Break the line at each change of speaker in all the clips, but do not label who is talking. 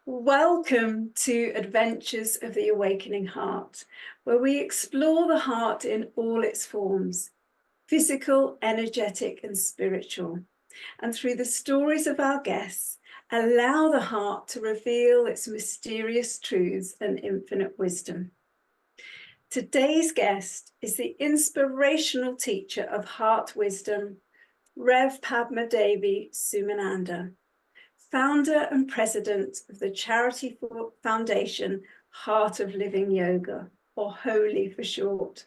Welcome to Adventures of the Awakening Heart, where we explore the heart in all its forms, physical, energetic, and spiritual. And through the stories of our guests, allow the heart to reveal its mysterious truths and infinite wisdom. Today's guest is the inspirational teacher of heart wisdom, Rev Padma Devi Sumananda, founder and president of the charity foundation Heart of Living Yoga, or HOLY for short.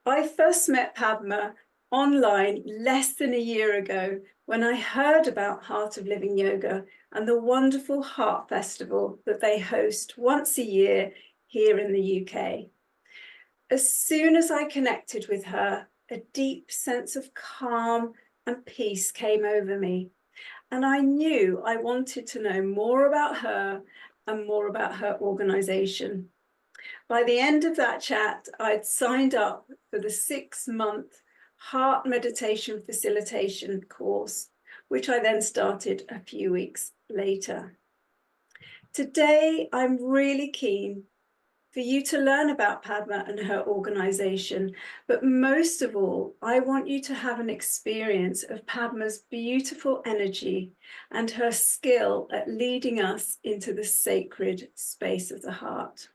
I first met Padma online less than a year ago when I heard about Heart of Living Yoga and the wonderful Heart Festival that they host once a year here in the UK. As soon as I connected with her, a deep sense of calm and peace came over me. And I knew I wanted to know more about her and more about her organization. By the end of that chat, I'd signed up for the 6-month heart meditation facilitation course, which I then started a few weeks later. Today, I'm really keen for you to learn about Padma and her organization. But most of all, I want you to have an experience of Padma's beautiful energy and her skill at leading us into the sacred space of the heart,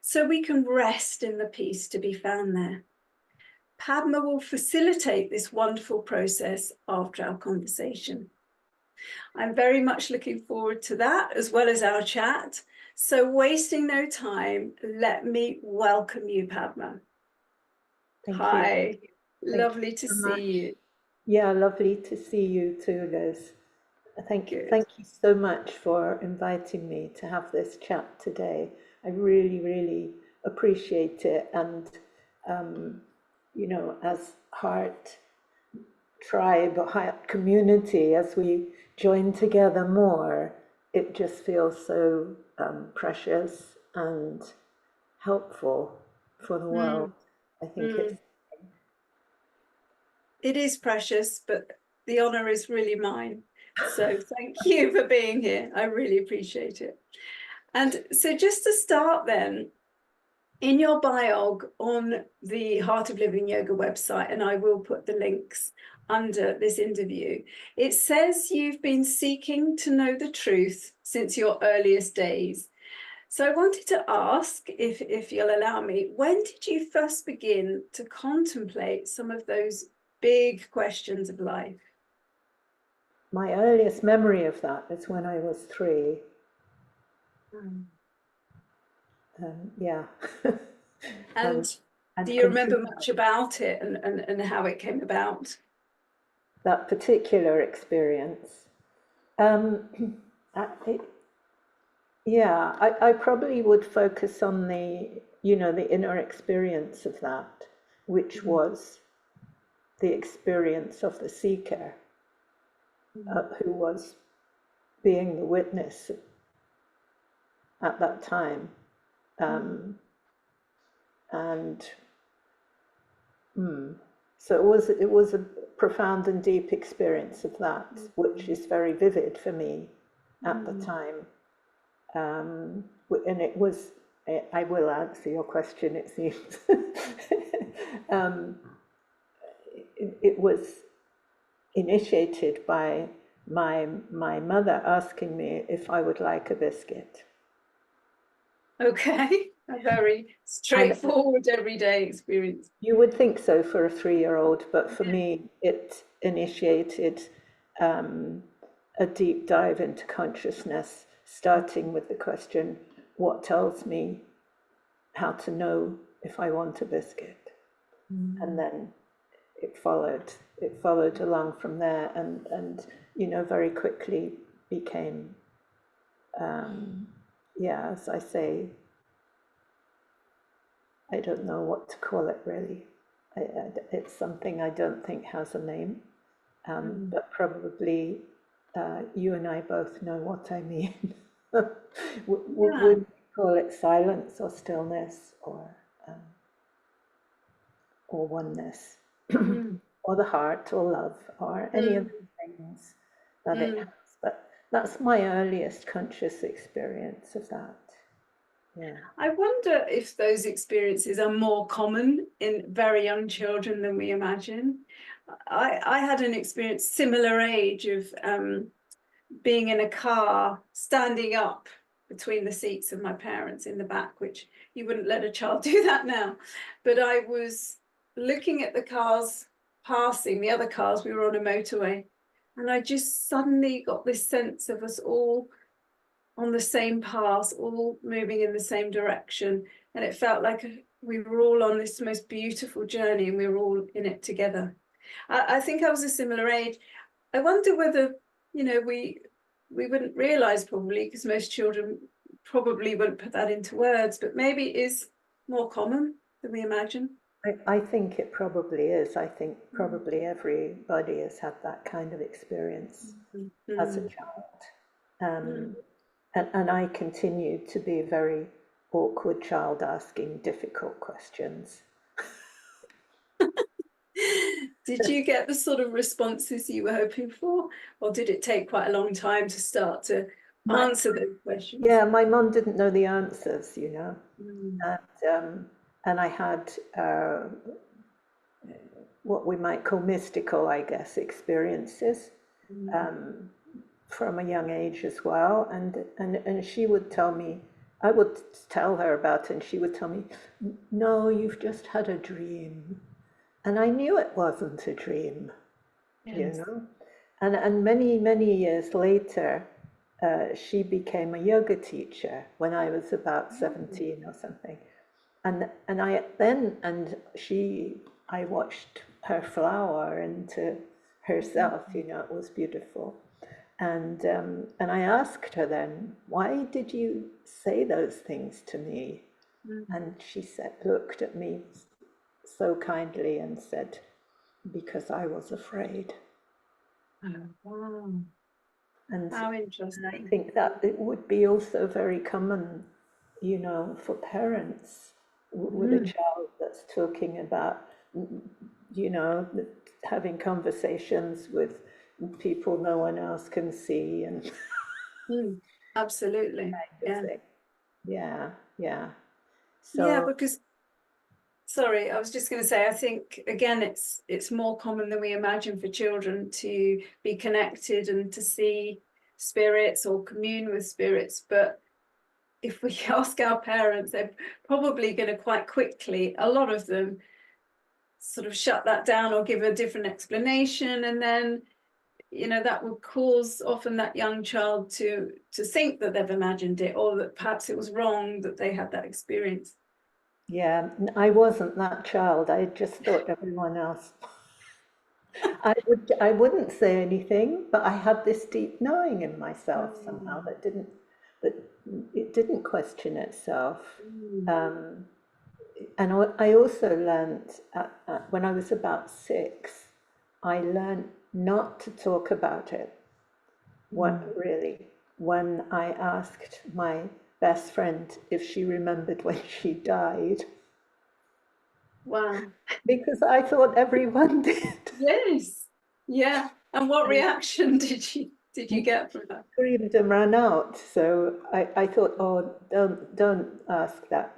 so we can rest in the peace to be found there. Padma will facilitate this wonderful process after our conversation. I'm very much looking forward to that, as well as our chat. So wasting no time, let me welcome you, Padma. Hi, lovely to see you.
Yeah, lovely to see you too, Liz. Thank you so much for inviting me to have this chat today. I really, really appreciate it. And, as Heart Tribe, Heart Community, as we join together more, it just feels so precious and helpful for the world. I think
it is precious, but the honor is really mine. So thank you for being here. I really appreciate it. And so just to start then, in your bio on the Heart of Living Yoga website, and I will put the links under this interview, it says you've been seeking to know the truth since your earliest days. So I wanted to ask, if you'll allow me, when did you first begin to contemplate some of those big questions of life?
My earliest memory of that is when I was 3. Yeah.
And do you remember much about it and how it came about?
That particular experience? I probably would focus on the inner experience of that, which was the experience of the seeker, who was being the witness at that time. So it was a profound and deep experience of that, which is very vivid for me at the time. And it was, I will answer your question, it seems. It was initiated by my mother asking me if I would like a biscuit.
Okay, a very straightforward everyday experience.
You would think so for a 3-year-old, but for me, it initiated a deep dive into consciousness, starting with the question, what tells me how to know if I want a biscuit? And then it followed along from there, and very quickly became, as I say, I don't know what to call it really. It's something I don't think has a name, but probably you and I both know what I mean. Would we call it silence or stillness or oneness, or the heart or love or any of the things that it has? But That's my earliest conscious experience of that. Yeah.
I wonder if those experiences are more common in very young children than we imagine. I had an experience similar age of being in a car, standing up between the seats of my parents in the back, which you wouldn't let a child do that now. But I was looking at the cars passing, the other cars, we were on a motorway, and I just suddenly got this sense of us all on the same path, all moving in the same direction. And it felt like we were all on this most beautiful journey and we were all in it together. I think I was a similar age. I wonder whether, we wouldn't realize, probably, because most children probably wouldn't put that into words, but maybe it is more common than we imagine.
I think it probably is. I think probably everybody has had that kind of experience as a child. And I continue to be a very awkward child asking difficult questions.
Did you get the sort of responses you were hoping for, or did it take quite a long time to start to answer those questions?
Yeah, my mum didn't know the answers,
Mm.
and I had what we might call mystical, I guess, experiences from a young age as well. And she would tell me, I would tell her about it, and she would tell me, no, you've just had a dream. And I knew it wasn't a dream,
Yes.
And many years later, she became a yoga teacher when I was about 17 or something. And I watched her flower into herself, it was beautiful. And I asked her then, why did you say those things to me? And she looked at me so kindly and said, because I was afraid.
Oh, wow.
And
How
I
interesting.
think that it would be also very common, for parents with a child that's talking about, you know, having conversations with people no one else can see and
Absolutely. Yeah.
thing. Yeah, yeah.
Yeah,
So
because sorry, I was just going to say, I think again, it's more common than we imagine for children to be connected and to see spirits or commune with spirits. But if we ask our parents, they're probably going to quite quickly, a lot of them, sort of shut that down or give a different explanation, and then that would cause often that young child to think that they've imagined it, or that perhaps it was wrong that they had that experience.
yeah, I wasn't that child. I just thought everyone else. I wouldn't say anything, but I had this deep knowing in myself somehow that it didn't question itself. Um, and I also learned when I was about 6, I learned not to talk about it. What really? When I asked my best friend if she remembered when she died,
Wow.
because I thought everyone did.
Yes. Yeah. And what reaction did you get from that?
Screamed and ran out. So I thought, oh, don't ask that.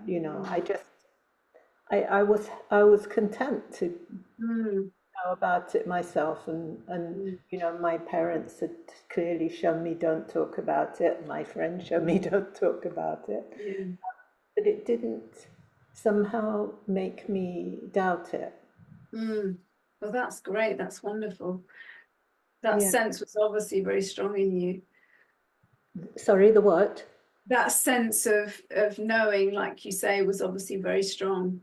I was content to
Mm,
know about it myself, and
mm,
my parents had clearly shown me don't talk about it. My friends showed me don't talk about it,
yeah.
but it didn't somehow make me doubt it.
Well, that's great. That's wonderful. That
Yeah.
sense was obviously very strong in you.
Sorry, the what?
That sense of knowing, like you say, was obviously very strong.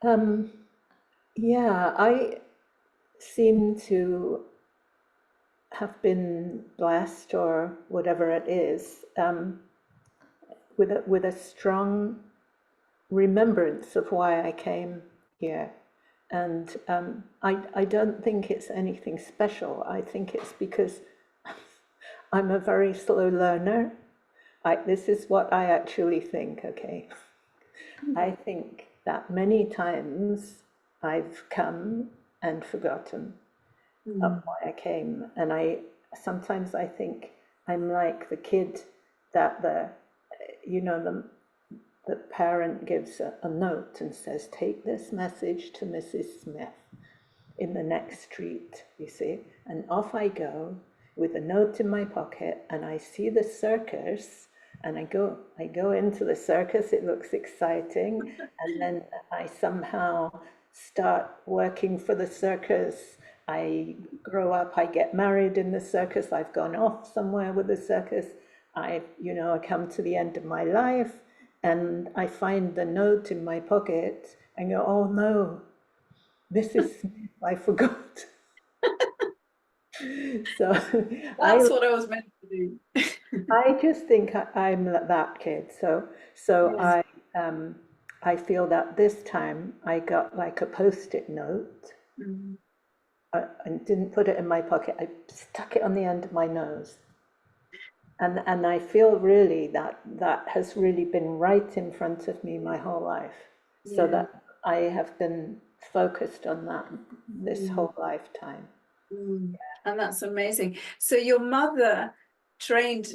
Um, yeah, I seem to have been blessed, or whatever it is, with a strong remembrance of why I came here. And I don't think it's anything special. I think it's because I'm a very slow learner. This is what I actually think, okay? I think that many times I've come and forgotten
Mm,
of why I came. And sometimes I think I'm like the kid that the parent gives a note and says, take this message to Mrs. Smith in the next street, you see. And off I go with a note in my pocket, and I see the circus, and I go into the circus. It looks exciting, and then I somehow start working for the circus. I grow up, I get married in the circus, I've gone off somewhere with the circus. I come to the end of my life, and I find the note in my pocket and go, oh no, Mrs. Smith, I forgot. So
That's what I was meant to do.
I just think I'm that kid. So
Yes.
I feel that this time I got like a post-it note
Mm.
and didn't put it in my pocket. I stuck it on the end of my nose. And I feel really that has really been right in front of me my whole life. So
Yeah.
that I have been focused on that this
Mm.
whole lifetime.
Mm. And that's amazing. So your mother trained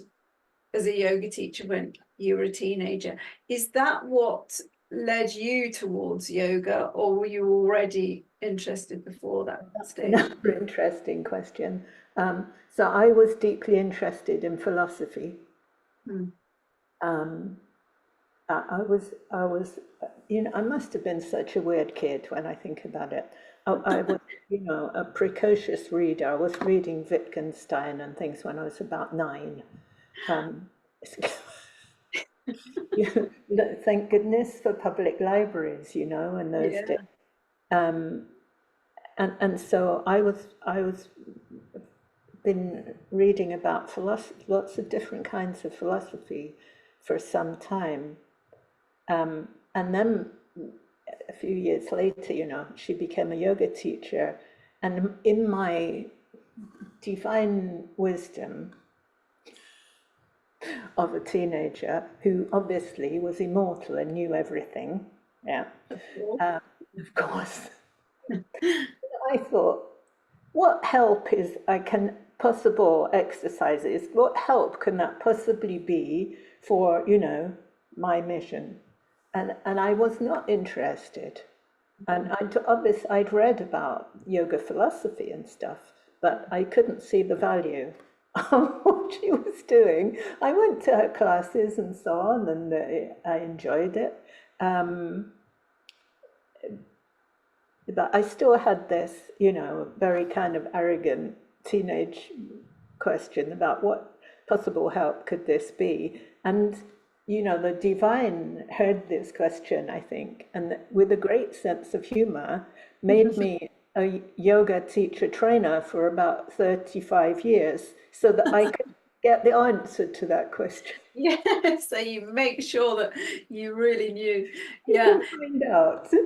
as a yoga teacher when you were a teenager. Is that what led you towards yoga, or were you already interested before that
That's
stage?
another interesting question. So I was deeply interested in philosophy.
Mm.
Um, I was, I must have been such a weird kid when I think about it. I was, a precocious reader. I was reading Wittgenstein and things when I was about 9. Um, thank goodness for public libraries, in those
Yeah.
days. Um, and so I was been reading about philosophy, lots of different kinds of philosophy for some time. And then a few years later, she became a yoga teacher. And in my divine wisdom of a teenager who obviously was immortal and knew everything, yeah, of course, I thought, what help is I can possible exercises? What help can that possibly be for, my mission? And I was not interested. And I'd read about yoga philosophy and stuff, but I couldn't see the value of what she was doing. I went to her classes and so on, and I enjoyed it. Um, but I still had this, very kind of arrogant teenage question about what possible help could this be. And, the divine heard this question, I think, and with a great sense of humor, made me a yoga teacher trainer for about 35 years so that I could get the answer to that question.
Yeah. So you make sure that you really knew.
You
Yeah.
can find out
So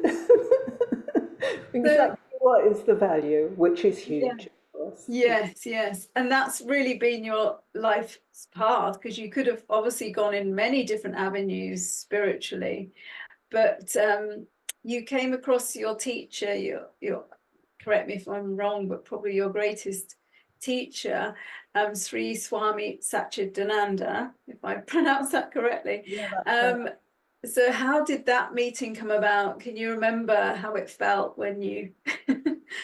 exactly what is the value, which is
yeah.
huge, of course.
Yes, yes. And that's really been your life's path, because you could have obviously gone in many different avenues spiritually, but you came across your teacher, your correct me if I'm wrong, but probably your greatest teacher, Sri Swami Satchidananda, if I pronounce that correctly.
Yeah, that's right.
So how did that meeting come about? Can you remember how it felt when you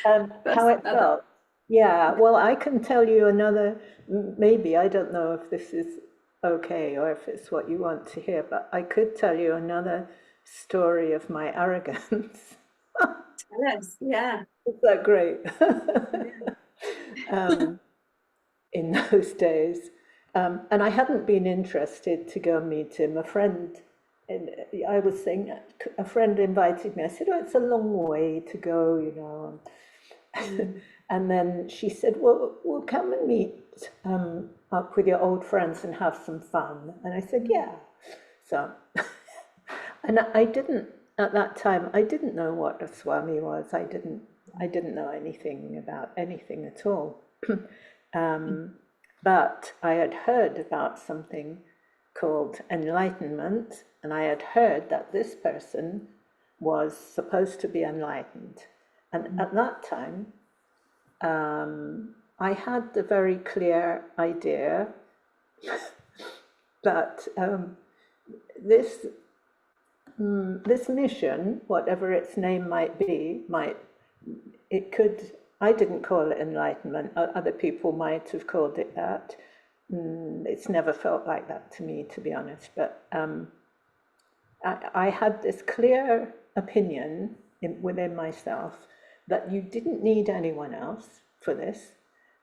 How
first
it
had that?
felt. Yeah, well, I can tell you another, maybe, I don't know if this is okay or if it's what you want to hear, but I could tell you another story of my arrogance.
Yes, yeah.
Is that great?
Yeah.
In those days. And I hadn't been interested to go meet him. And I was saying, a friend invited me. I said, oh, it's a long way to go.
Mm.
And then she said, well, we'll come and meet up with your old friends and have some fun. And I said, yeah. So, and I didn't, at that time, I didn't know what a Swami was. I didn't know anything about anything at all. But I had heard about something called enlightenment, and I had heard that this person was supposed to be enlightened. And at that time, I had the very clear idea But this this mission, whatever its name might be, it could. I didn't call it enlightenment. Other people might have called it that. It's never felt like that to me, to be honest. But I had this clear opinion within myself that you didn't need anyone else for this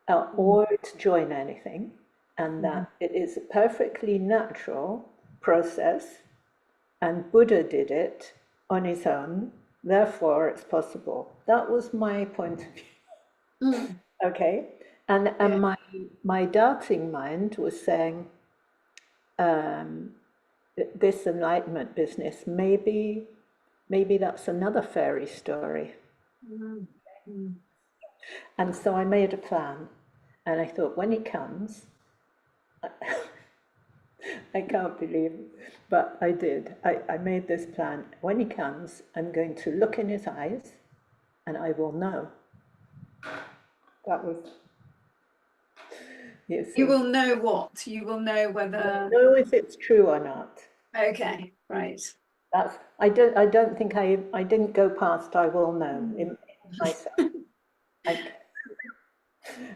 or to join anything, and that it is a perfectly natural process, and Buddha did it on his own, therefore it's possible. That was my point of view. Okay, and my doubting mind was saying, this enlightenment business, maybe that's another fairy story. And so I made a plan, and I thought, when he comes, I can't believe it, but I did. I made this plan. When he comes, I'm going to look in his eyes, and I will know. That was, you see.
You will know what? You will know whether.
Know if it's true or not.
Okay, right.
That's. I don't think I didn't go past. I will know in myself.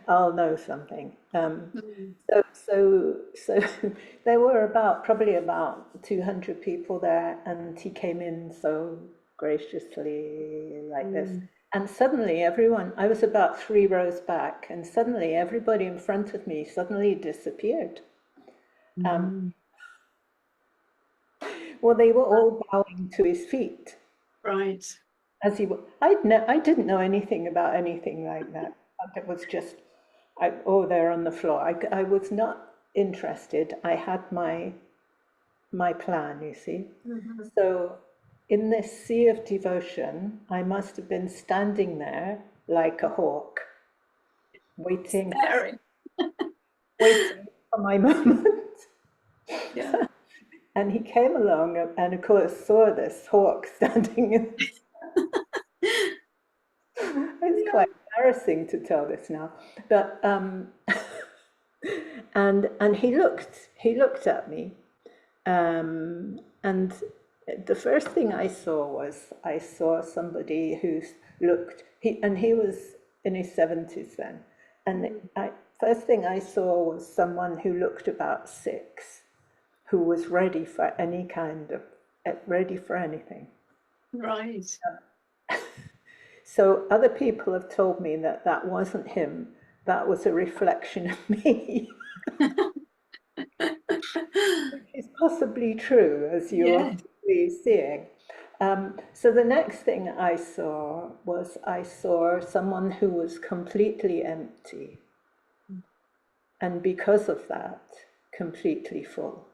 I'll know something. So there were probably about 200 people there, and he came in so graciously like this. And suddenly I was about 3 rows back, and suddenly everybody in front of me suddenly disappeared. Well, they were all bowing to his feet.
Right.
As he, I didn't know anything about anything like that. It was just, they're on the floor. I was not interested. I had my plan, you see. So in this sea of devotion, I must have been standing there like a hawk, waiting for my moment.
Yeah.
And he came along and of course saw this hawk standing in. It's quite embarrassing to tell this now, but and he looked at me, and the first thing I saw somebody who he was in his 70s then, and first thing I saw was someone who looked about 6, who was ready for ready for anything.
Right.
So other people have told me that that wasn't him, that was a reflection of me. Which is possibly true, as you're seeing. So the next thing I saw someone who was completely empty, and because of that, completely full.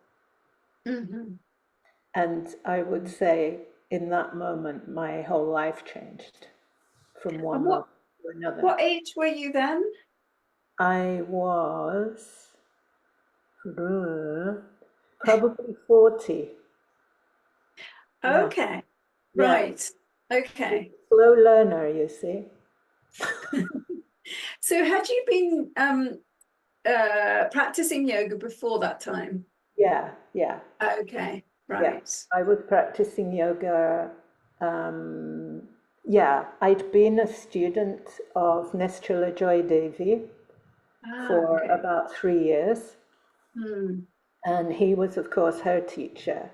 And I would say in that moment, my whole life changed from one moment to another.
What age were you then?
I was probably 40.
Okay,
Yeah.
right. Okay.
Slow learner, you see.
So had you been practicing yoga before that time?
Yeah.
Okay, right.
Yeah. I was practicing yoga. I'd been a student of Padma Devi for about 3 years. And he was, of course, her teacher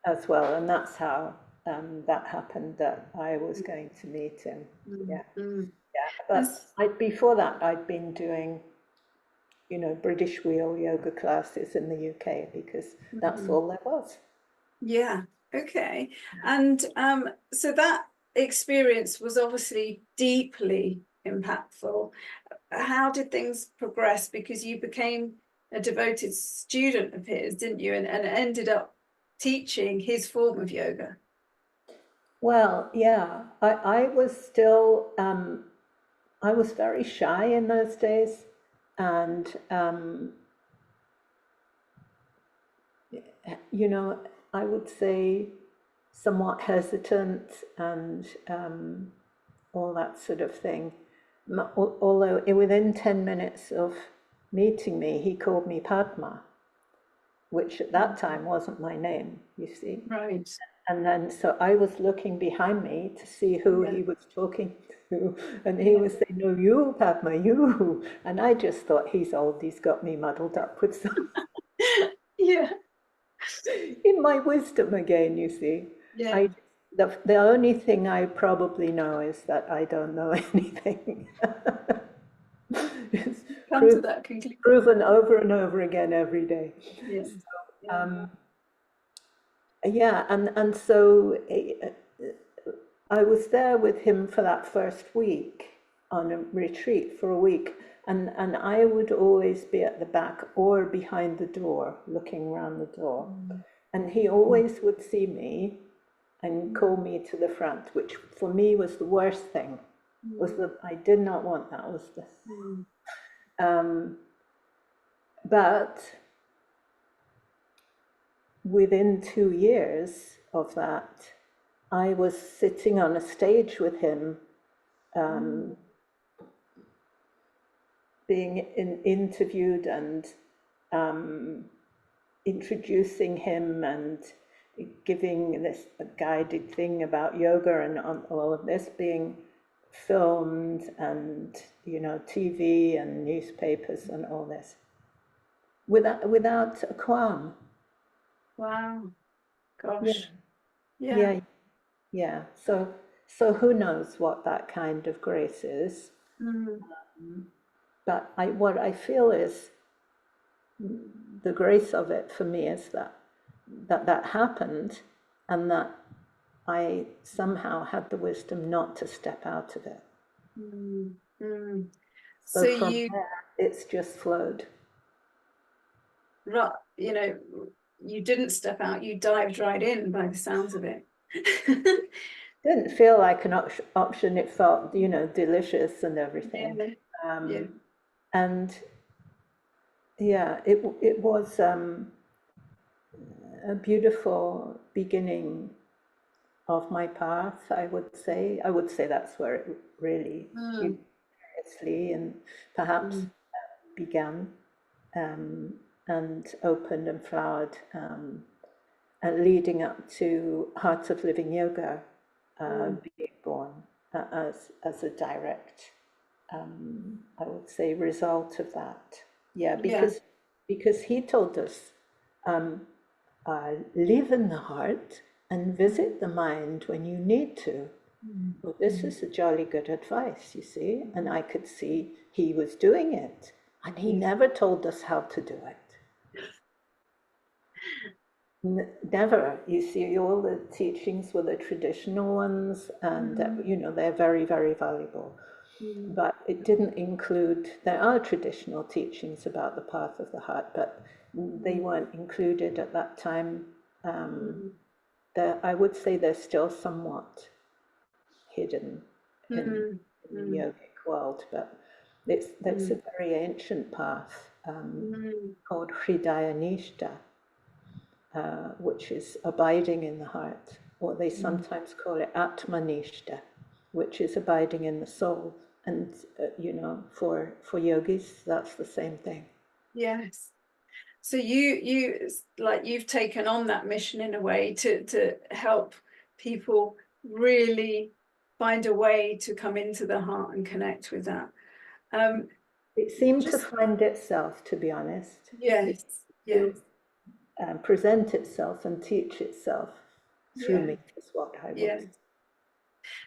as well. And that's how that happened, that I was going to meet him. But before that, I'd been doing, British wheel yoga classes in the UK, because that's all there was.
Yeah, okay. And so that experience was obviously deeply impactful. How did things progress? Because you became a devoted student of his, didn't you? And ended up teaching his form of yoga.
Well, yeah, I was still, I was very shy in those days, and, I would say somewhat hesitant, and all that sort of thing. Although within 10 minutes of meeting me, he called me Padma, which at that time wasn't my name, you see.
Right.
And then, so I was looking behind me to see who
Yeah.
he was talking to, and he
Yeah.
was saying, "No, you, Padma, you." And I just thought, he's old, he's got me muddled up with some,
Yeah.
in my wisdom again, you see.
Yeah.
I, the only thing I probably know is that I don't know anything. It's
Come to that conclusion.
proven over and over again every day.
Yeah. Yeah.
Yeah, and so I was there with him for that first week on a retreat for a week, and I would always be at the back or behind the door, looking around the door. And he always would see me and call me to the front, which for me was the worst thing. Was that I did not want that. Was the but within 2 years of that, I was sitting on a stage with him, being interviewed and introducing him and giving this a guided thing about yoga, and all of this being filmed, and TV and newspapers and all this, without a qualm.
Wow.
Yeah,
Gosh. Yeah.
yeah, yeah. So who knows what that kind of grace is? But what I feel is the grace of it for me is that happened, and that I somehow had the wisdom not to step out of it.
So
So from
you,
there, it's just flowed.
you know, you didn't step out, you dived right in by the sounds of it.
Didn't feel like an option. It felt, delicious and everything.
Yeah. Yeah.
And yeah, it was a beautiful beginning of my path, I would say. I would say that's where it really seriously and perhaps began, and opened and flowered, and leading up to Heart of Living Yoga being born as a direct, I would say, result of that. Yeah,
Yeah.
because he told us, live in the heart and visit the mind when you need to. Well, this is a jolly good advice, you see, and I could see he was doing it, and he never told us how to do it. Never. You see, all the teachings were the traditional ones, and they're very, very valuable. But it didn't include, there are traditional teachings about the path of the heart, but they weren't included at that time. I would say they're still somewhat hidden in the yogic world, but that's a very ancient path, called Hridaya Nishta, which is abiding in the heart, or they sometimes call it Atmanishta, which is abiding in the soul. And for yogis, that's the same thing.
Yes. So you've taken on that mission in a way to help people really find a way to come into the heart and connect with that.
It seemed to find itself, to be honest.
Yes. Yes.
Present itself and teach itself through me, is what I would say.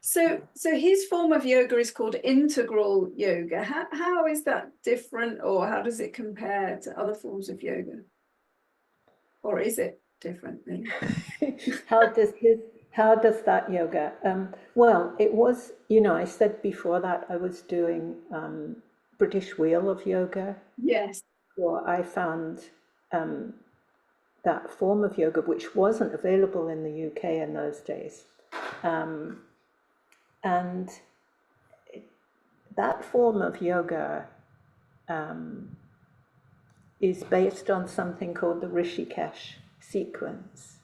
So his form of yoga is called integral yoga. How is that different, or how does it compare to other forms of yoga? Or is it different, really?
How does that yoga? Well, it was, I said before that I was doing British Wheel of Yoga.
Yes.
Well, I found that form of yoga, which wasn't available in the UK in those days. And that form of yoga is based on something called the Rishikesh sequence,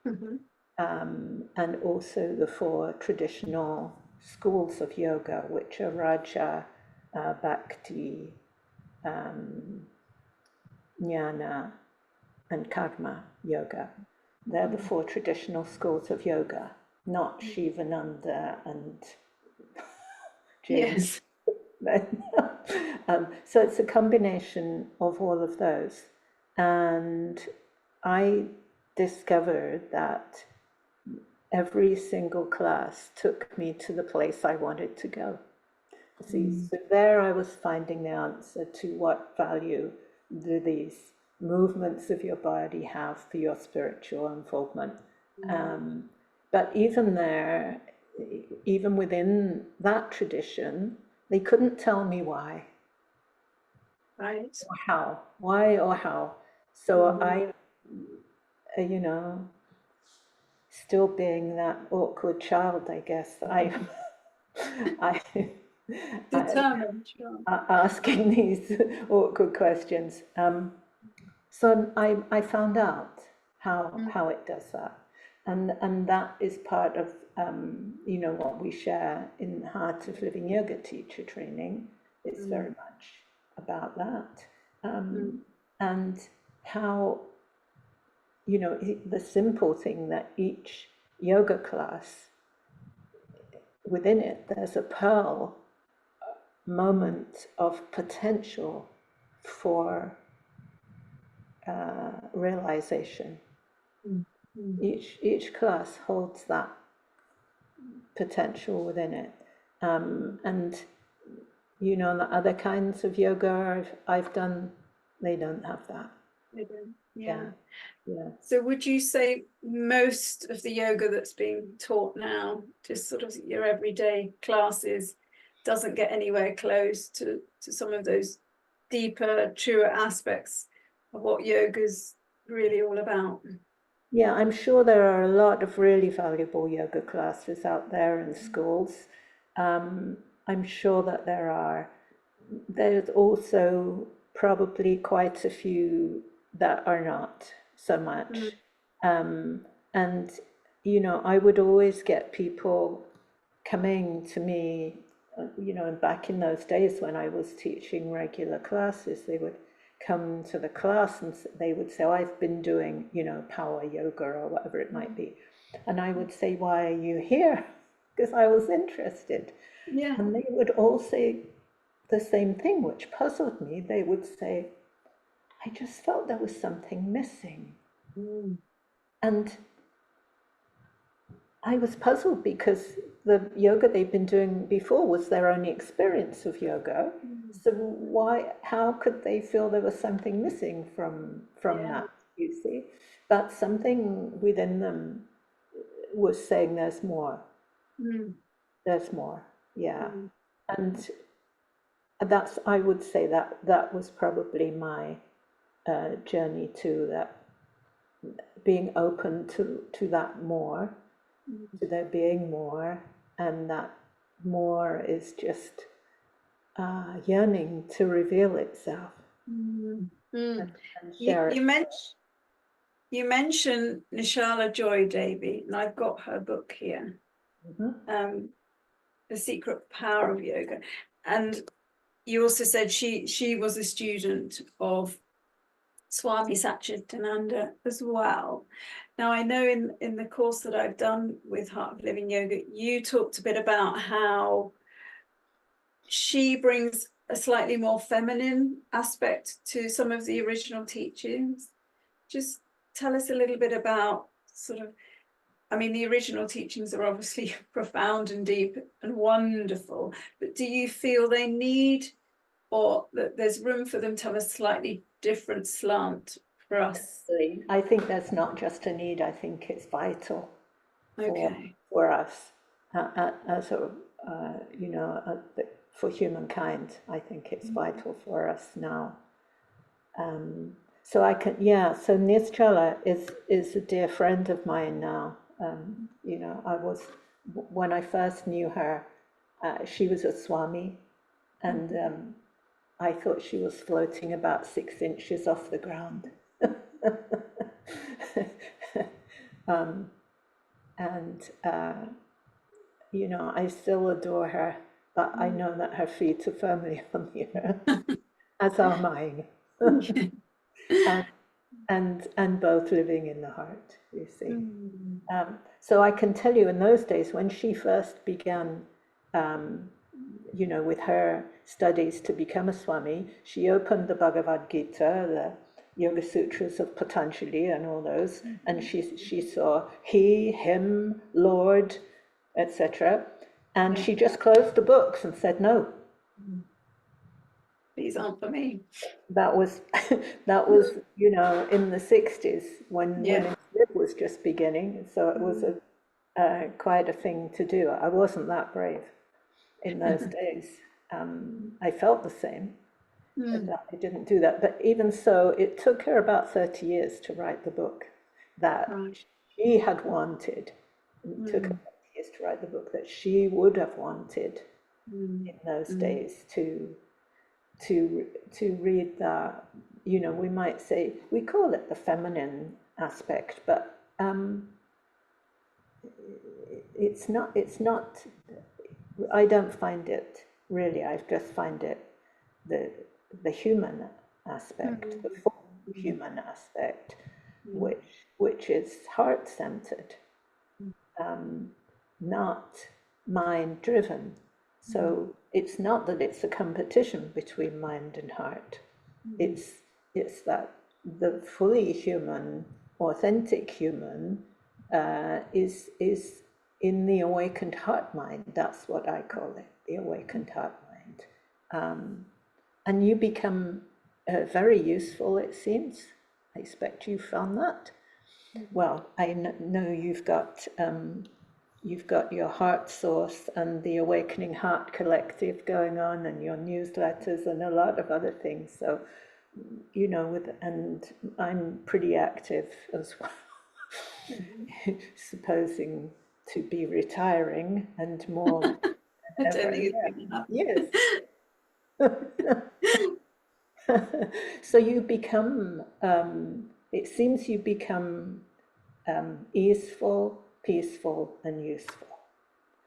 and also the 4 traditional schools of yoga, which are Raja, Bhakti, Jnana, and Karma yoga. They're the four traditional schools of yoga, not Shivananda and James.
Yes.
So it's a combination of all of those. And I discovered that every single class took me to the place I wanted to go. See, so there I was finding the answer to what value do these movements of your body have for your spiritual unfoldment. But even there, even within that tradition, they couldn't tell me why.
Right.
Or how. Why or how. So I, you know, still being that awkward child, I guess, I
Determined, sure.
asking these awkward questions. So I found out how it does that, and that is part of what we share in Heart of Living Yoga teacher training. It's very much about that, and how the simple thing that each yoga class within it there's a pearl moment of potential for realization. Each class holds that potential within it, and the other kinds of yoga I've done, they don't have that.
Yeah.
Yeah.
So would you say most of the yoga that's being taught now, just sort of your everyday classes, doesn't get anywhere close to some of those deeper, truer aspects of what yoga's really all about?
Yeah, I'm sure there are a lot of really valuable yoga classes out there in schools. I'm sure that there are. There's also probably quite a few that are not so much. And, I would always get people coming to me, back in those days when I was teaching regular classes, they would come to the class and they would say, oh, I've been doing, power yoga or whatever it might be. And I would say, why are you here? Because I was interested.
Yeah.
And they would all say the same thing, which puzzled me. They would say, I just felt there was something missing. And I was puzzled because the yoga they'd been doing before was their only experience of yoga. So how could they feel there was something missing from that, you see? But something within them was saying there's more. There's more, yeah. And I would say that was probably my journey to that, being open to that more, to there being more, and that more is just yearning to reveal itself and share it.
You mentioned Nishala Joy Devi, and I've got her book here, The Secret Power of Yoga. And you also said she was a student of Swami Satchitananda as well. Now, I know in the course that I've done with Heart of Living Yoga, you talked a bit about how she brings a slightly more feminine aspect to some of the original teachings. Just tell us a little bit about the original teachings are obviously profound and deep and wonderful, but do you feel they need, or that there's room for them to have a slightly different slant for us?
I think that's not just a need, I think it's vital for us as for humankind. I think it's vital for us now. So Nischala is a dear friend of mine now. When I first knew her, she was a Swami, and I thought she was floating about 6 inches off the ground. I still adore her, but I know that her feet are firmly on the earth. as are mine. And both living in the heart, you see. So I can tell you in those days when she first began, with her studies to become a Swami, she opened the Bhagavad Gita, the Yoga Sutras of Patanjali and all those, and she saw he, him, Lord, etc. And she just closed the books and said, no.
These aren't for me.
That was in the 60s when women's lib was just beginning, so it was quite a thing to do. I wasn't that brave in those days. I felt the same, that I didn't do that. But even so, it took her about 30 years to write the book that she had wanted. It took her 30 years to write the book that she would have wanted in those days to read that. We might say, we call it the feminine aspect, but it's not, I don't find it really, I just find it the human aspect, the full human aspect, which is heart-centered, not mind-driven. So it's not that it's a competition between mind and heart. It's that the fully human, authentic human is in the awakened heart mind. That's what I call it, the awakened heart mind. And you become very useful, it seems. I expect you found that. Well, I know you've got your Heart Source and the Awakening Heart Collective going on, and your newsletters and a lot of other things. So, and I'm pretty active as well, supposing to be retiring and more.
I don't think it's big enough.
Yes. So you become, it seems you become easeful, peaceful, and useful,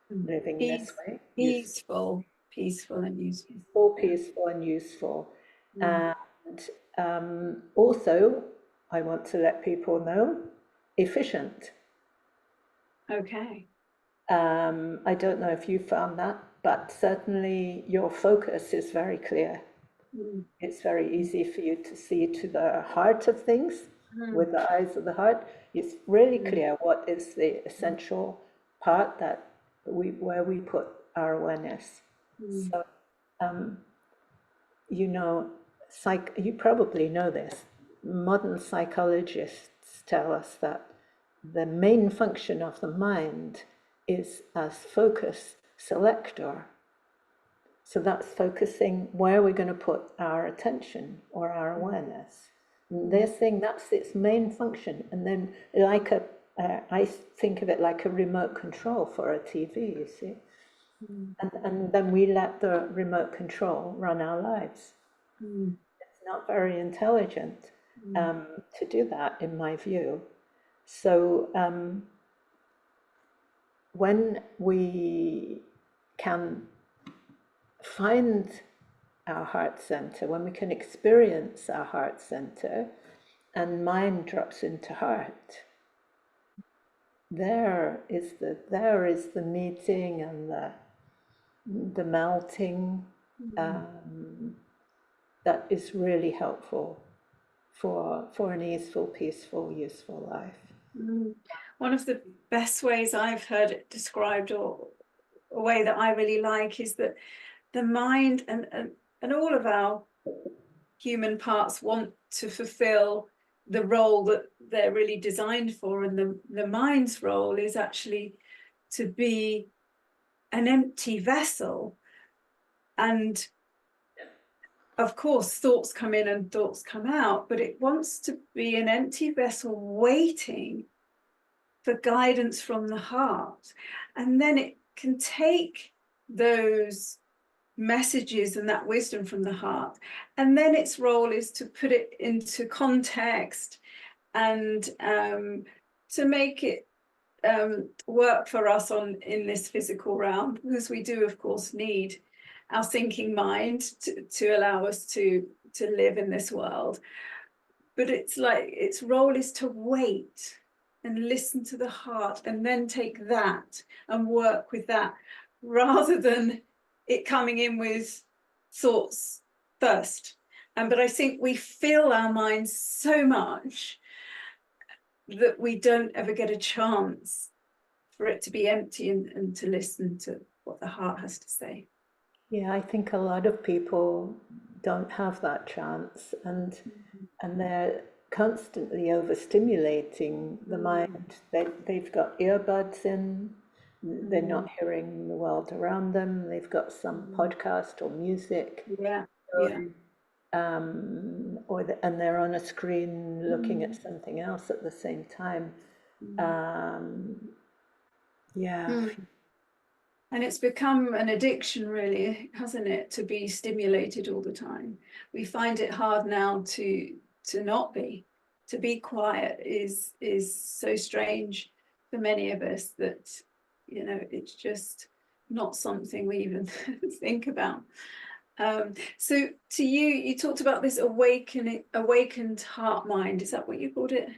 living this way.
Peaceful and useful.
Peaceful and useful. And also, I want to let people know, efficient.
Okay.
I don't know if you found that, but certainly your focus is very clear. It's very easy for you to see to the heart of things with the eyes of the heart. It's really clear what is the essential part where we put our awareness. So, you probably know this. Modern psychologists tell us that the main function of the mind is as focus selector. So that's focusing where we're going to put our attention or our awareness. And they're saying that's its main function. And then I think of it like a remote control for a TV, you see. And then we let the remote control run our lives. It's not very intelligent to do that, in my view. So when we can find our heart center, when we can experience our heart center and mind drops into heart, there is the meeting and the melting that is really helpful for an easeful, peaceful, useful life.
One of the best ways I've heard it described, or a way that I really like, is that the mind and all of our human parts want to fulfill the role that they're really designed for, and the mind's role is actually to be an empty vessel. And of course thoughts come in and thoughts come out, but it wants to be an empty vessel waiting for guidance from the heart, and then it can take those messages and that wisdom from the heart, and then its role is to put it into context and to make it work for us in this physical realm, because we do of course need our thinking mind to allow us to to live in this world. But it's like its role is to wait and listen to the heart and then take that and work with that, rather than it coming in with thoughts first. But I think we fill our minds so much that we don't ever get a chance for it to be empty and to listen to what the heart has to say.
Yeah, I think a lot of people don't have that chance, and they're constantly overstimulating the mind. They've got earbuds in, they're not hearing the world around them. They've got some podcast or music,
Yeah.
and they're on a screen looking at something else at the same time. Yeah.
And it's become an addiction, really, hasn't it, to be stimulated all the time. We find it hard now to not be. To be quiet is so strange for many of us that, you know, it's just not something we even think about. So to you, you talked about this awakened heart mind. Is that what you called it?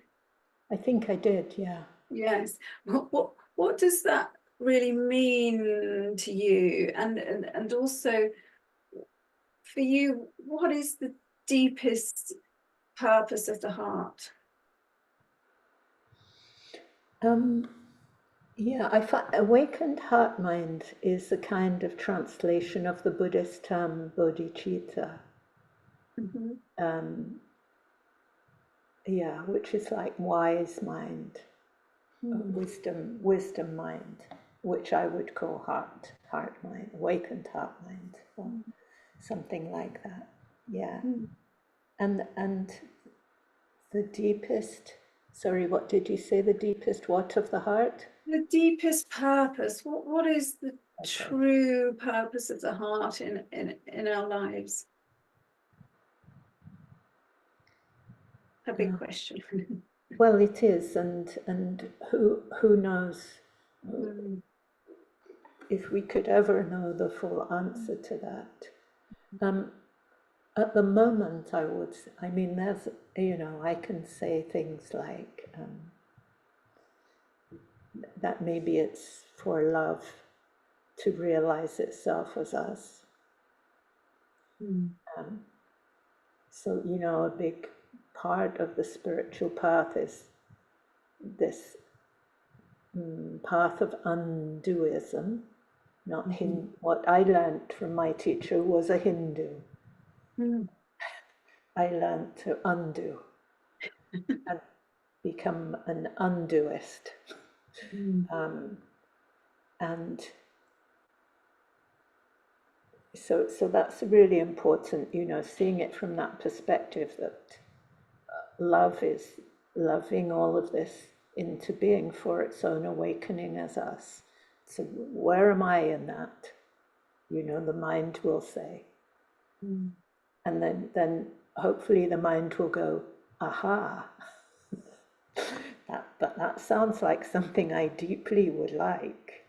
I think I did, yeah.
Yes. What does that really mean to you? And also for you, what is the deepest purpose of the heart?
Yeah, I find awakened heart mind is a kind of translation of the Buddhist term bodhicitta. Yeah, which is like wise mind, wisdom mind, which I would call heart mind, awakened heart mind, or something like that. Yeah, and the deepest. Sorry, what did you say? The deepest what of the heart?
The deepest purpose. What is the true purpose of the heart in our lives? A big question.
Well, it is, and who knows if we could ever know the full answer to that. At the moment, I mean, there's, I can say things like that maybe it's for love to realize itself as us. So, a big part of the spiritual path is this path of undoism, not what I learnt from my teacher was a Hindu. I learned to undo and become an undoist. And so that's really important, seeing it from that perspective, that love is loving all of this into being for its own awakening as us. So where am I in that? The mind will say. And then hopefully the mind will go, aha, but that sounds like something I deeply would like.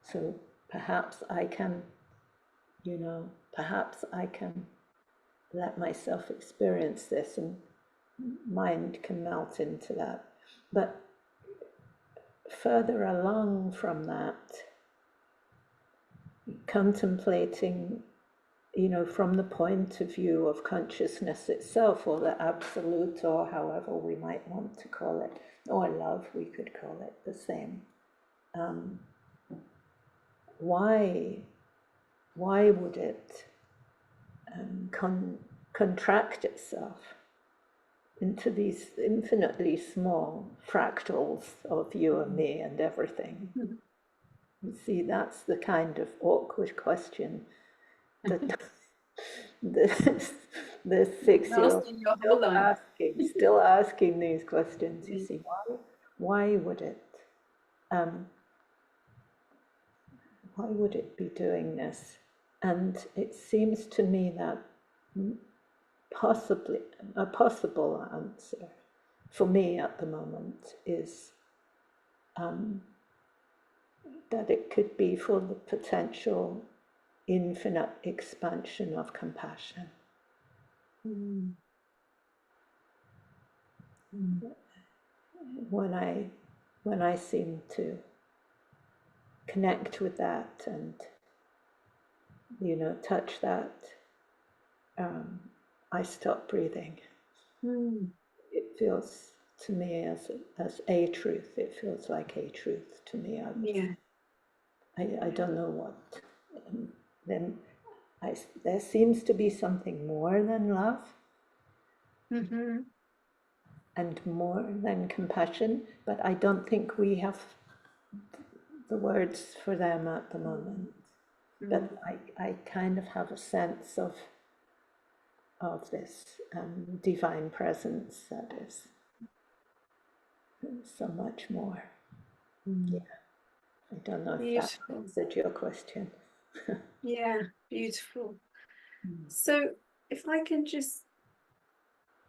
So perhaps I can, let myself experience this, and mind can melt into that. But further along from that, contemplating, from the point of view of consciousness itself, or the absolute, or however we might want to call it, or love, we could call it the same. Why would it contract itself into these infinitely small fractals of you and me and everything? You see, that's the kind of awkward question that the 6-year-old still asking these questions. You see, why would it be doing this? And it seems to me that possibly a possible answer for me at the moment is that it could be for the potential infinite expansion of compassion.
Mm. Mm.
When I seem to connect with that and, you know, touch that, I stop breathing.
Mm.
It feels to me as a truth. It feels like a truth to me.
Yeah.
I don't know what. Then there seems to be something more than love
Mm-hmm.
and more than compassion, but I don't think we have the words for them at the moment. But I kind of have a sense of this divine presence that is so much more.
Mm.
Yeah, I don't know if that
Beautiful.
answered your question.
Yeah, beautiful. So if I can just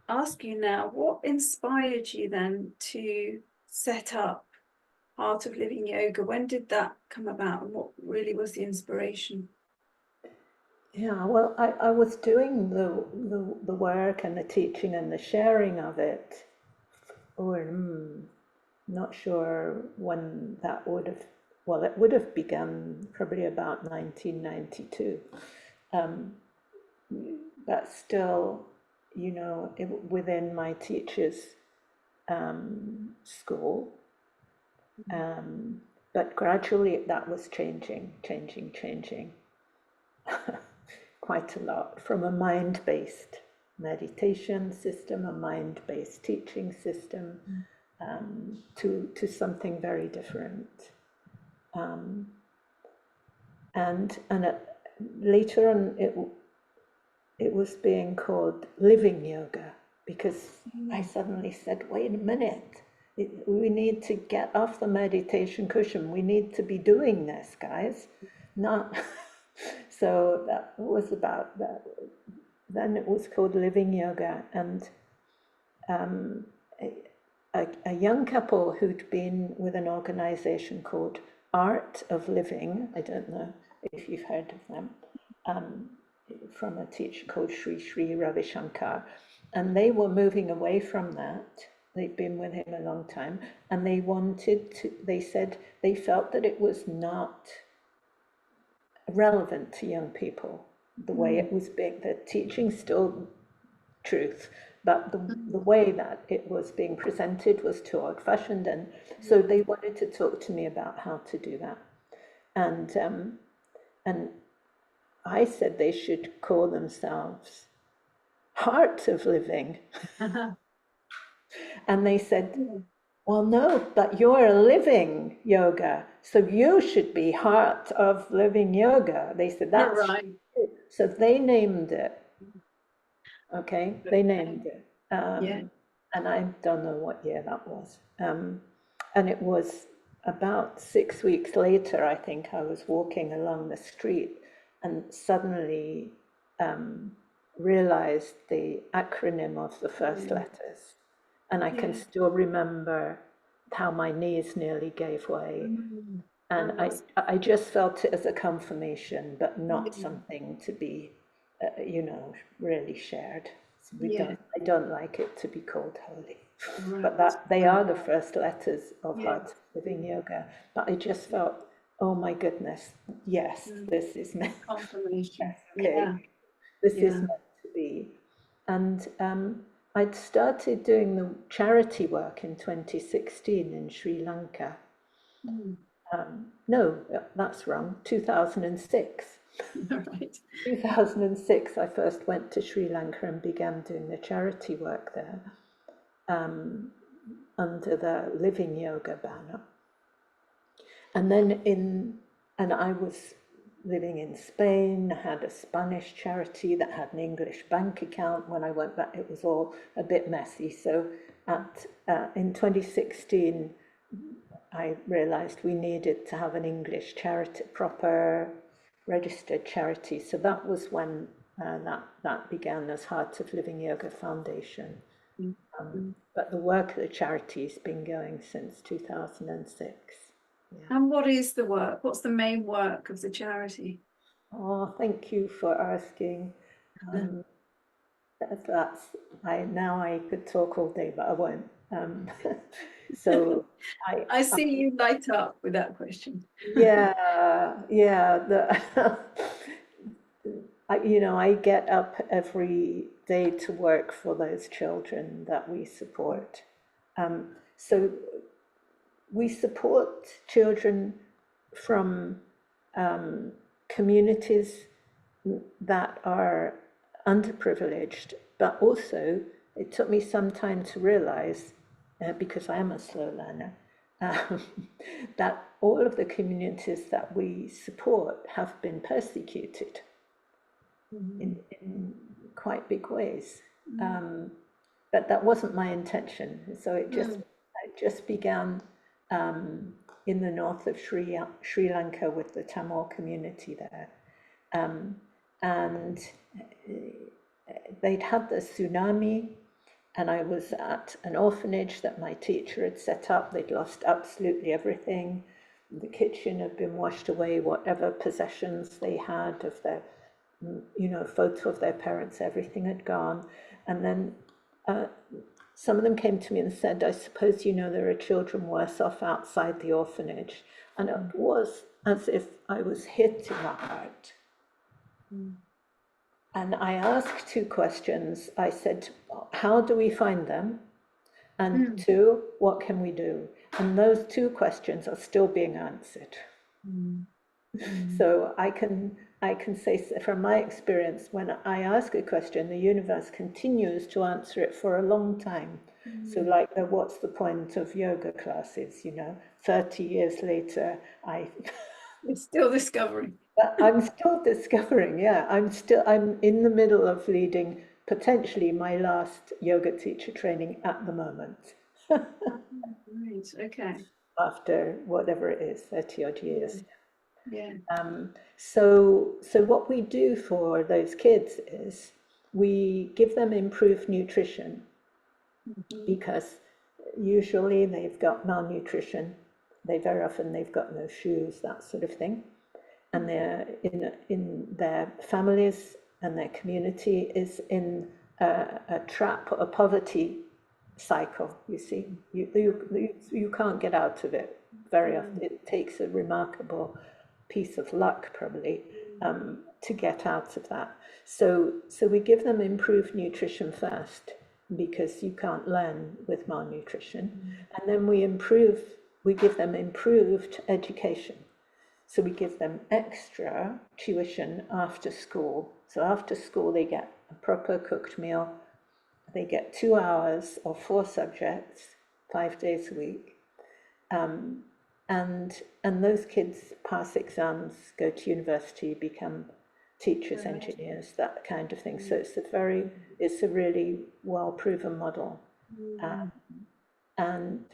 ask you now, what inspired you then to set up Art of Living Yoga? When did that come about, and what really was the inspiration?
Yeah, well, I was doing the work and the teaching and the sharing of it, or not sure when that would have, well, it would have begun probably about 1992. But still, you know, within my teacher's school. But gradually that was changing quite a lot from a mind-based meditation system, a mind-based teaching system, to something very different. And later on, it was being called living yoga because I suddenly said, wait a minute, we need to get off the meditation cushion. We need to be doing this, guys. Not so that was about that. Then it was called living yoga, and a young couple who'd been with an organization called Art of Living. I don't know if you've heard of them. From a teacher called Sri Ravi Shankar, and they were moving away from that. They'd been with him a long time, and they wanted to. They said they felt that it was not relevant to young people the way it was being. The teaching still truth, but the way that it was being presented was too old-fashioned, and so they wanted to talk to me about how to do that, and I said they should call themselves Heart of Living. And they said, well, no, but you're a living yoga, so you should be Heart of Living Yoga. They said, that's
Right.
so they named it. Okay, they named it.
Yeah.
And I don't know what year that was. And it was about 6 weeks later, I think I was walking along the street and suddenly realized the acronym of the first letters. And I can still remember how my knees nearly gave way. And I just felt it as a confirmation, but not something to be, you know, really shared.
Yeah.
I don't like it to be called holy,
Right.
but that they are the first letters of
Yeah.
Heart Living Yoga. But I just felt, oh my goodness, yes, this is meant.
Confirmation.
Okay,
Yeah.
this is
Yeah.
meant to be. And I'd started doing the charity work in 2016 in Sri Lanka. No, that's wrong, 2006.
Right.
2006, I first went to Sri Lanka and began doing the charity work there under the Living Yoga banner. And and I was living in Spain, had a Spanish charity that had an English bank account. When I went back, it was all a bit messy. So in 2016, I realised we needed to have an English charity, proper registered charity. So that was when that began as Heart of Living Yoga Foundation. But the work of the charity has been going since 2006. Yeah.
And what is the work? What's the main work of the charity?
Oh, thank you for asking. now I could talk all day, but I won't. So
I see you light up with that question.
yeah. I get up every day to work for those children that we support. So we support children from communities that are underprivileged, but also it took me some time to realize, because I am a slow learner, um, that all of the communities that we support have been persecuted in quite big ways. But that wasn't my intention. So it just began in the north of Sri Lanka with the Tamil community there. And they'd had the tsunami, and I was at an orphanage that my teacher had set up. They'd lost absolutely everything. The kitchen had been washed away, whatever possessions they had of their, photo of their parents, everything had gone. And then some of them came to me and said, I suppose you know there are children worse off outside the orphanage. And it was as if I was hit in the heart. And I asked two questions. I said, how do we find them? And two, what can we do? And those two questions are still being answered. So I can say from my experience, when I ask a question, the universe continues to answer it for a long time. So like what's the point of yoga classes, 30 years later,
It's still discovering.
I'm still discovering, yeah. I'm in the middle of leading potentially my last yoga teacher training at the moment.
Right, okay.
After whatever it is, 30 odd years.
Yeah.
So what we do for those kids is we give them improved nutrition because usually they've got malnutrition. Very often they've got no shoes, that sort of thing. And they're in their families and their community is in a trap, a poverty cycle. You see, you can't get out of it very often. It takes a remarkable piece of luck, probably, to get out of that. So we give them improved nutrition first because you can't learn with malnutrition, and then we give them improved education. So we give them extra tuition after school. So after school, they get a proper cooked meal. They get 2 hours of 4 subjects, 5 days a week. And those kids pass exams, go to university, become teachers, engineers, that kind of thing. So it's a really well-proven model. And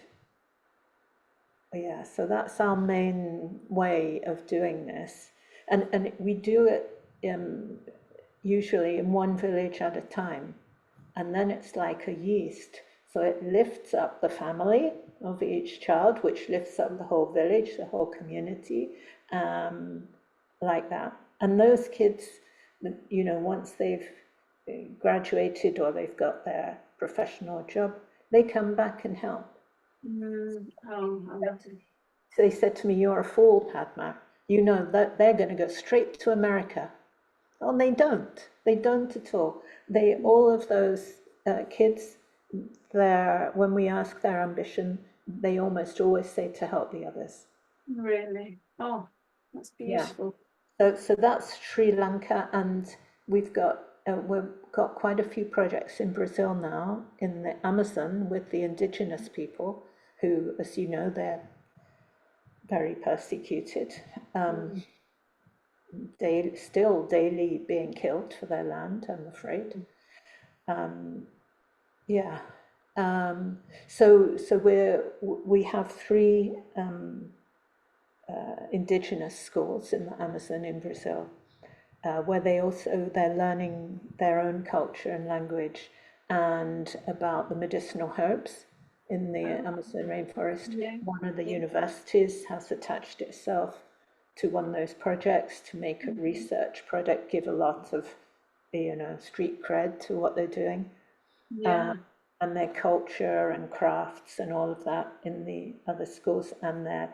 yeah, so that's our main way of doing this. And we do it usually in one village at a time. And then it's like a yeast. So it lifts up the family of each child, which lifts up the whole village, the whole community, like that. And those kids, once they've graduated or they've got their professional job, they come back and help. So they said to me, you're a fool, Padma. You know that they're going to go straight to America. Well, they don't. They don't at all. All of those kids, when we ask their ambition, they almost always say to help the others.
Really? Oh, that's beautiful.
Yeah. So that's Sri Lanka, and we've got quite a few projects in Brazil now, in the Amazon, with the indigenous people, who, as you know, they're very persecuted. They still daily being killed for their land, I'm afraid. Yeah. So we have 3 indigenous schools in the Amazon in Brazil, where they're learning their own culture and language and about the medicinal herbs in the Amazon rainforest. One of the universities has attached itself to one of those projects to make a research project, give a lot of street cred to what they're doing,
Yeah.
and their culture and crafts and all of that in the other schools, and their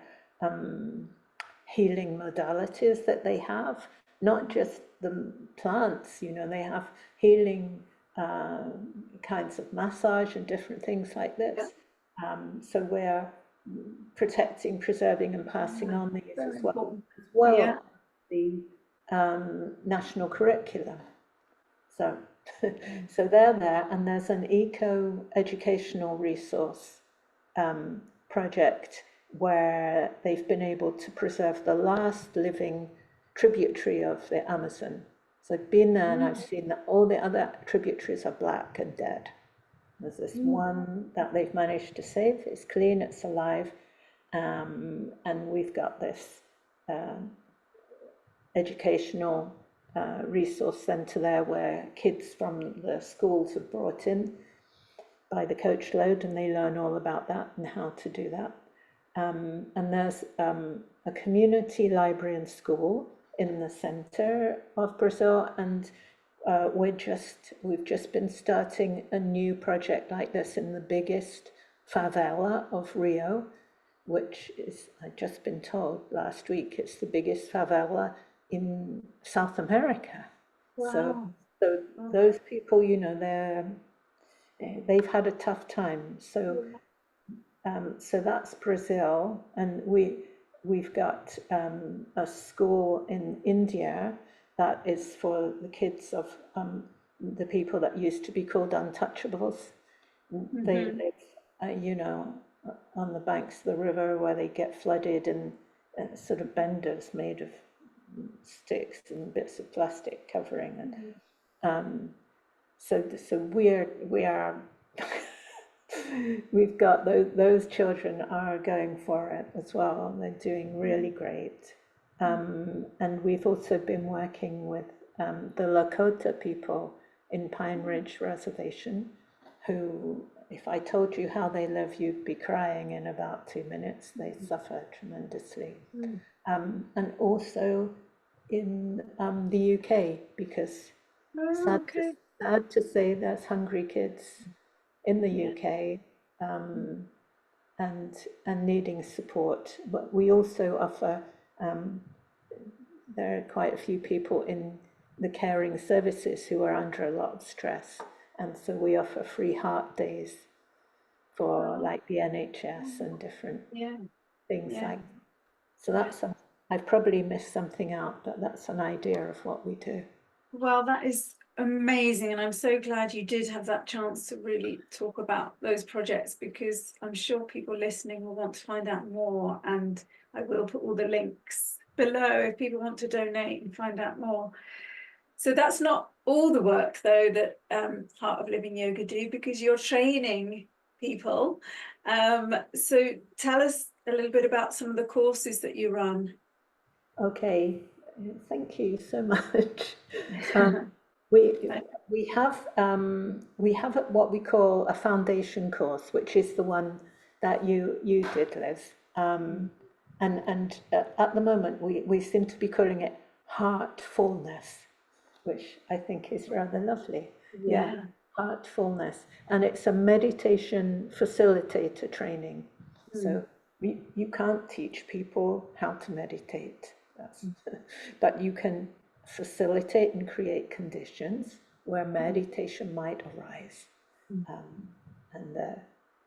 healing modalities that they have, not just the plants, they have healing uh, kinds of massage and different things like
Yeah.
this. So we're protecting, preserving, and passing
Yeah.
on these
Very
as
important.
well
Yeah.
as the national curriculum. So, so they're there, and there's an eco-educational resource project where they've been able to preserve the last living tributary of the Amazon. So I've been there and I've seen that all the other tributaries are black and dead. There's this one that they've managed to save. It's clean, it's alive, and we've got this educational resource centre there where kids from the schools are brought in by the coach load, and they learn all about that and how to do that. And there's a community library and school in the centre of Brazil, and we've just been starting a new project like this in the biggest favela of Rio, which is, I've just been told last week, it's the biggest favela in South America. So,
Wow.
so those people, they've had a tough time. So that's Brazil, and we've got a school in India that is for the kids of the people that used to be called untouchables. They live, on the banks of the river where they get flooded, and sort of benders made of sticks and bits of plastic covering, and so we are we've got those children are going for it as well. They're doing really great. And we've also been working with the Lakota people in Pine Ridge Reservation, who, if I told you how they live, you'd be crying in about 2 minutes. They suffer tremendously. And also in the UK, because
Oh,
sad to,
okay.
sad to say there's hungry kids in the
Yeah.
UK, and needing support. But we also offer, there are quite a few people in the caring services who are under a lot of stress, and so we offer free heart days for
Oh,
like the NHS and different
yeah.
things
Yeah.
like that. So
Yeah.
I've probably missed something out, but that's an idea of what we do.
Well, that is amazing. And I'm so glad you did have that chance to really talk about those projects, because I'm sure people listening will want to find out more. And I will put all the links below if people want to donate and find out more. So that's not all the work, though, that Heart of Living Yoga do, because you're training people. So tell us a little bit about some of the courses that you run.
Okay, thank you so much. Um, we we have what we call a foundation course, which is the one that you did, Liz. And at the moment we seem to be calling it heartfulness, which I think is rather lovely. Yeah,
Yeah.
heartfulness, and it's a meditation facilitator training. So you can't teach people how to meditate, but you can facilitate and create conditions where meditation might arise, and the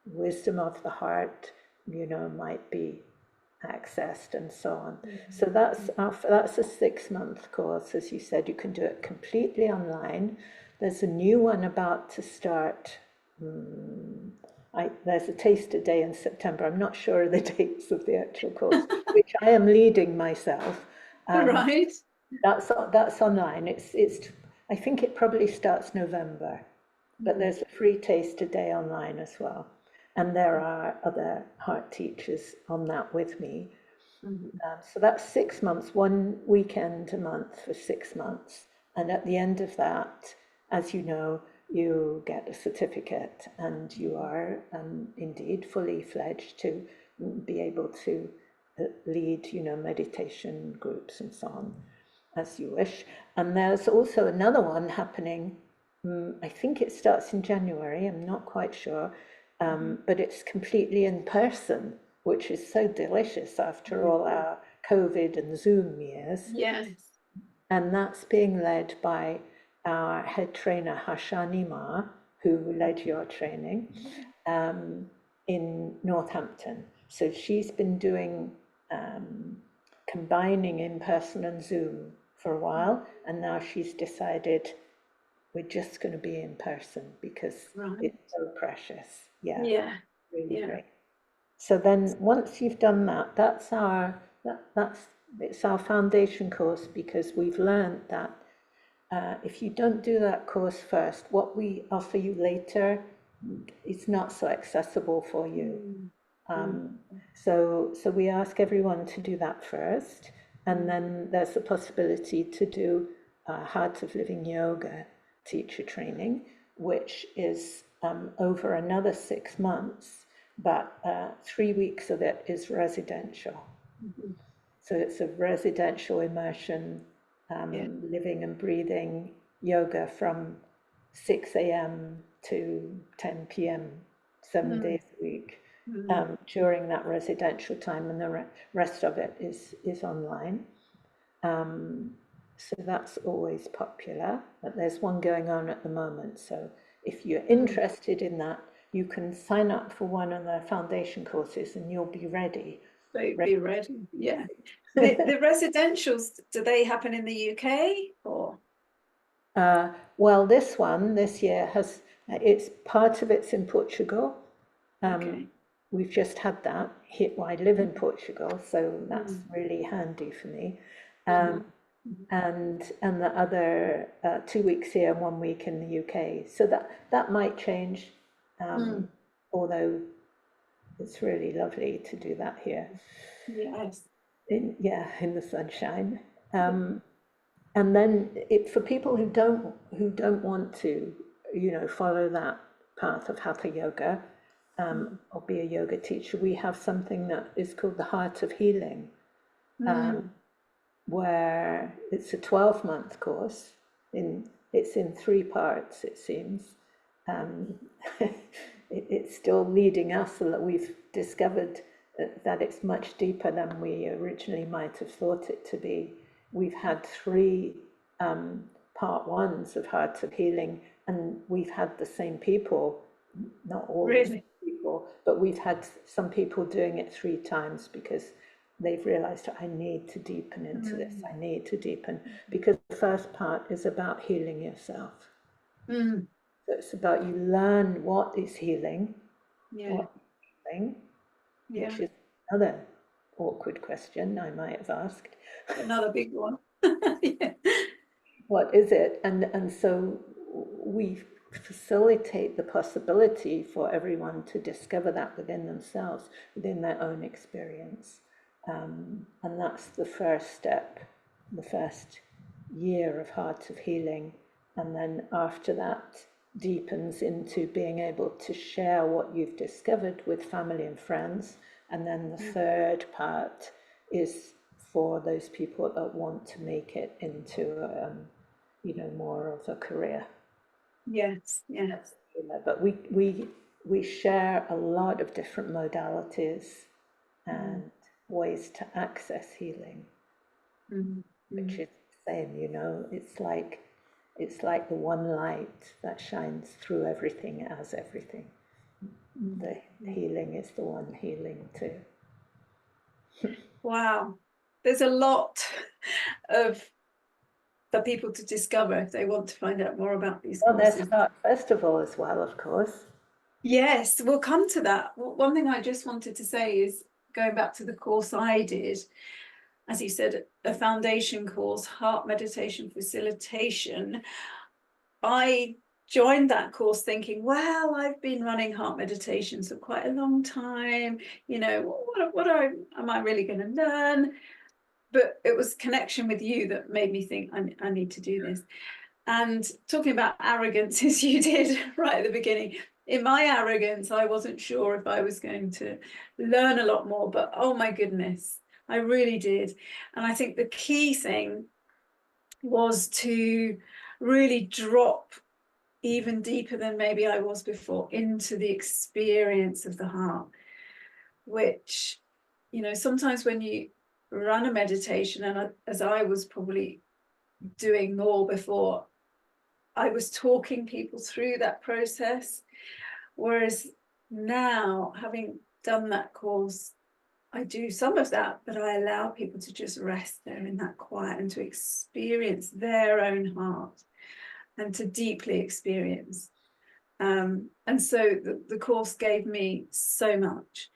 wisdom of the heart, might be accessed, and so on. So that's a 6-month course, as you said. You can do it completely online. There's a new one about to start. There's a taster day in September. I'm not sure of the dates of the actual course, which I am leading myself.
Right.
That's online. It's I think it probably starts November, but there's a free taster day online as well, and there are other heart teachers on that with me. So that's 6 months, one weekend a month for 6 months, and at the end of that, as you know, you get a certificate, and you are indeed fully fledged to be able to lead, meditation groups and so on. as you wish. And there's also another one happening. I think it starts in January. I'm not quite sure, but it's completely in person, which is so delicious after all our COVID and Zoom years.
Yes.
And that's being led by our head trainer, Hashanima, who led your training in Northampton. So she's been doing combining in person and Zoom for a while, and now she's decided we're just going to be in person because it's so precious. Yeah, really great. So then once you've done that, it's our foundation course, because we've learned that if you don't do that course first, what we offer you later is not so accessible for you. So we ask everyone to do that first, and then there's the possibility to do Heart of Living Yoga teacher training, which is over another 6 months, but 3 weeks of it is residential. So it's a residential immersion, living and breathing yoga from 6 a.m. to 10 p.m., 7 days a week during that residential time, and the rest of it is online. So that's always popular, but there's one going on at the moment. So if you're interested in that, you can sign up for one of the foundation courses and you'll be ready.
Be ready, yeah. The residentials, do they happen in the UK or?
Well, this year it's part of it's in Portugal. We've just had that hit. I live in Portugal, so that's really handy for me. And the other 2 weeks here and 1 week in the UK. So that might change, although it's really lovely to do that here.
Yes.
In the sunshine. And then for people who don't want to, follow that path of hatha yoga, or be a yoga teacher, we have something that is called the Heart of Healing, where it's a 12-month course. It's in 3 parts, it seems. It's still leading us, so that we've discovered that it's much deeper than we originally might have thought it to be. We've had 3 part 1s of Heart of Healing, and we've had the same people, not all the same people, but we've had some people doing it 3 times because they've realized, I need to deepen into this. I need to deepen, because the first part is about healing yourself. So it's about you learn what is healing, what is healing, which is another awkward question I might have asked.
Another big one.
What is it? And so we facilitate the possibility for everyone to discover that within themselves, within their own experience. And that's the first step, the first year of Heart of Healing. And then after that deepens into being able to share what you've discovered with family and friends. And then the third part is for those people that want to make it into more of a career.
Yes.
But we share a lot of different modalities and ways to access healing, which is the same. It's like the one light that shines through everything as everything. The healing is the one healing too.
Wow, there's a lot for people to discover if they want to find out more about these courses.
There's Art Festival as well, of course.
Yes, we'll come to that. One thing I just wanted to say is, going back to the course I did, as you said, a foundation course, heart meditation facilitation. I joined that course thinking, well, I've been running heart meditations for quite a long time. What am I really going to learn? But it was connection with you that made me think I need to do this. And talking about arrogance, as you did right at the beginning, in my arrogance, I wasn't sure if I was going to learn a lot more, but oh my goodness, I really did. And I think the key thing was to really drop even deeper than maybe I was before into the experience of the heart, which, you know, sometimes when you run a meditation, and as I was probably doing more before, I was talking people through that process. Whereas now, having done that course, I do some of that, but I allow people to just rest there in that quiet and to experience their own heart and to deeply experience. And so the course gave me so much.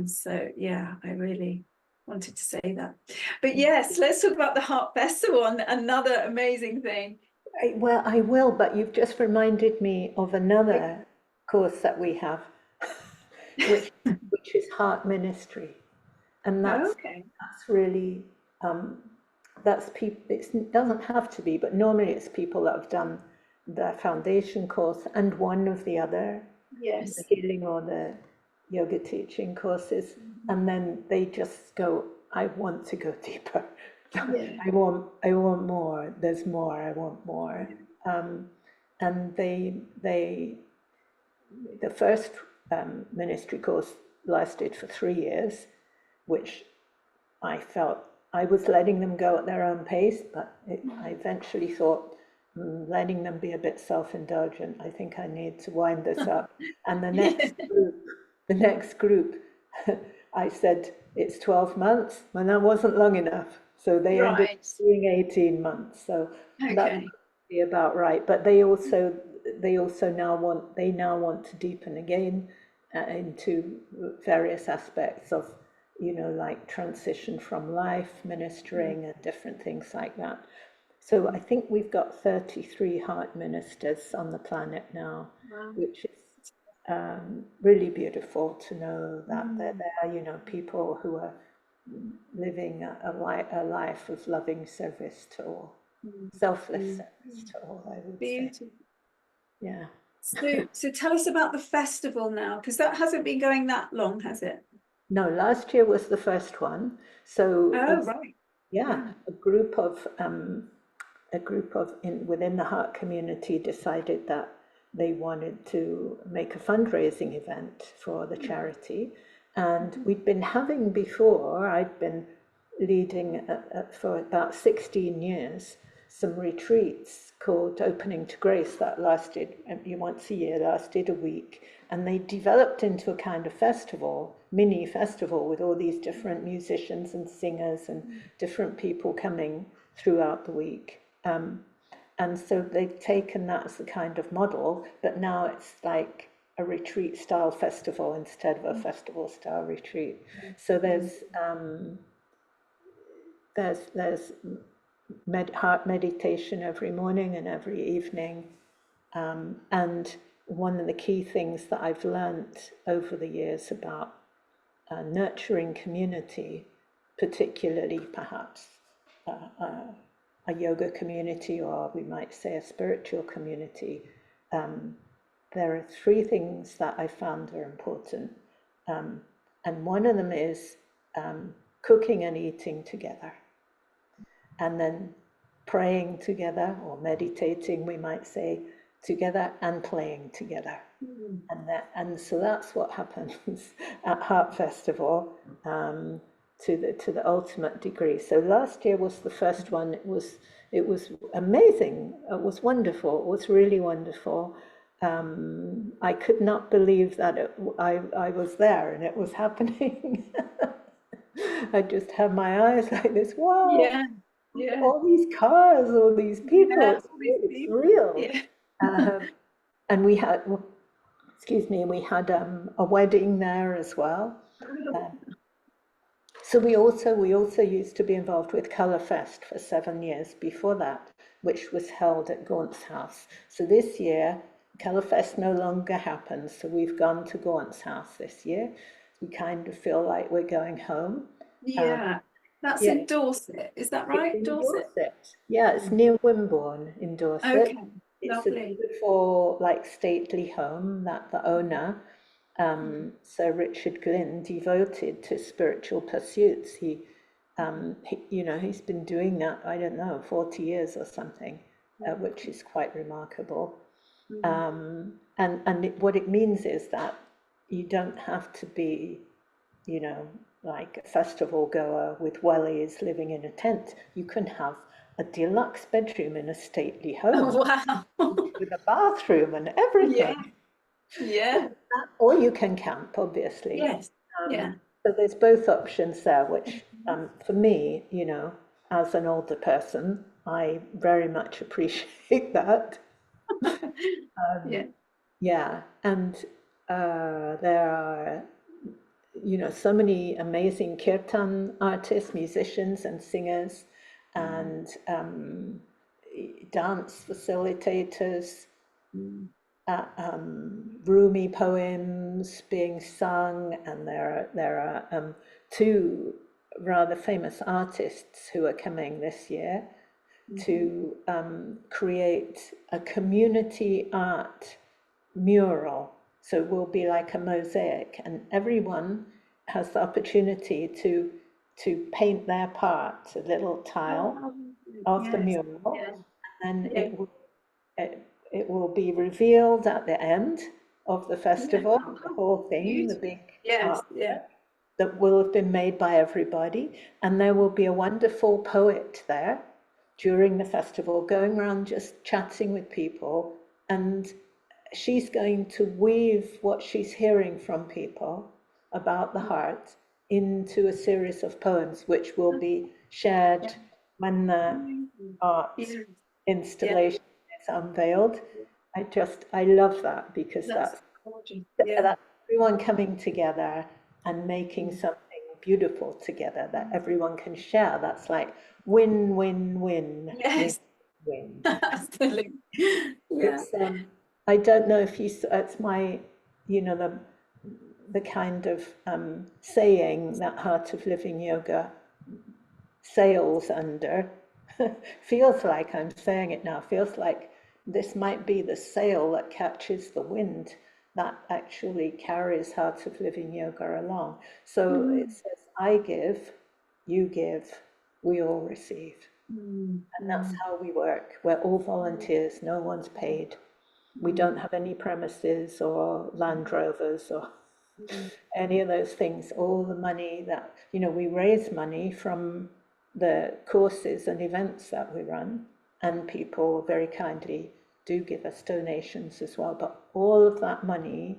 So yeah, I really wanted to say that. But yes, let's talk about the Heart Festival, and another amazing thing.
Well, I will, but you've just reminded me of another course that we have, which is heart ministry, and
Okay.
that's really that's people. It doesn't have to be, but normally it's people that have done the foundation course and one of the other, the
Yes.
healing or the yoga teaching courses, and then they just go, I want to go deeper.
Yeah.
I want more. There's more. I want more. And the first ministry course lasted for 3 years, which I felt I was letting them go at their own pace, but I eventually thought, letting them be a bit self-indulgent, I think I need to wind this up. And the next group, I said, it's 12 months, and that wasn't long enough. So they ended up
Right.
doing 18 months. So that's
Okay.
about right. But they also now want to deepen again into various aspects of, like transition from life, ministering, and different things like that. So I think we've got 33 heart ministers on the planet now,
Wow.
which is really beautiful to know that they're
Mm.
there, people who are living a life of loving service to all,
Mm.
selfless
Mm.
service to all, I would say.
Beautiful.
Yeah.
So tell us about the festival now, because that hasn't been going that long, has it?
No, last year was the first one. So,
Oh, right.
yeah,
Yeah.
a group of within the heart community decided that they wanted to make a fundraising event for the charity, and we'd been having before. I'd been leading for about 16 years some retreats called Opening to Grace that lasted once a year, lasted a week, and they developed into a kind of festival, mini festival, with all these different musicians and singers and different people coming throughout the week. And so they've taken that as the kind of model, but now it's like a retreat style festival instead of a festival style retreat. So there's heart meditation every morning and every evening. And one of the key things that I've learned over the years about nurturing community, particularly perhaps a yoga community, or we might say a spiritual community, there are three things that I found are important. And one of them is cooking and eating together, and then praying together or meditating, we might say, together, and playing together.
Mm.
And so that's what happens at Heart Festival, to the ultimate degree. So last year was the first one. It was amazing. It was wonderful. It was really wonderful. I could not believe that I was there and it was happening. I just had my eyes like this. Wow,
Yeah. Yeah.
all these cars, all these people.
Yeah.
It's,
All these
it's
people.
real.
Yeah.
And we had, excuse me, we had a wedding there as well. So we also used to be involved with Colour Fest for 7 years before that, which was held at Gaunt's house. So this year, Colour Fest no longer happens. So we've gone to Gaunt's house this year. We kind of feel like we're going home.
Yeah. That's
Yeah,
in Dorset. Is that
it's
right?
in
Dorset?
Dorset. Yeah, it's near Wimborne in Dorset.
Okay.
It's a
Lovely.
beautiful, like, stately home that the owner, Sir Richard Glynn, devoted to spiritual pursuits. He He's been doing that, I don't know, 40 years or something, which is quite remarkable. And what it means is that you don't have to be, like a festival goer with wellies living in a tent. You can have a deluxe bedroom in a stately home
Wow.
with a bathroom and everything.
Yeah.
Or you can camp, obviously.
Yes. Yeah.
So there's both options there, which for me, as an older person, I very much appreciate that.
Yeah.
Yeah, and there are, so many amazing kirtan artists, musicians, and singers, and dance facilitators, Rumi poems being sung, and there are two rather famous artists who are coming this year to create a community art mural. So it will be like a mosaic, and everyone has the opportunity to paint their part, a little tile of the
Yes.
mural,
Yeah.
and
Yeah.
it will be revealed at the end of the
Yeah.
festival,
Oh,
the whole thing, the
beautiful.
big
Yes.
art
Yeah.
that will have been made by everybody. And there will be a wonderful poet there during the festival going around just chatting with people. And she's going to weave what she's hearing from people about the heart into a series of poems, which will be shared
Yeah.
when the
Amazing.
art
Yeah. Yeah.
installation is unveiled. I love that, because
That's gorgeous. Yeah.
that's everyone coming together and making something beautiful together that everyone can share. That's like win, win, win, win,
Yes.
win.
Absolutely. Yeah.
It's I don't know if it's my, the kind of saying that Heart of Living Yoga sails under. Feels like I'm saying it now, feels like this might be the sail that catches the wind that actually carries Heart of Living Yoga along. So it says, I give, you give, we all receive. And that's how we work. We're all volunteers, no one's paid. We don't have any premises or Land Rovers or any of those things. All the money that, we raise money from the courses and events that we run, and people very kindly do give us donations as well. But all of that money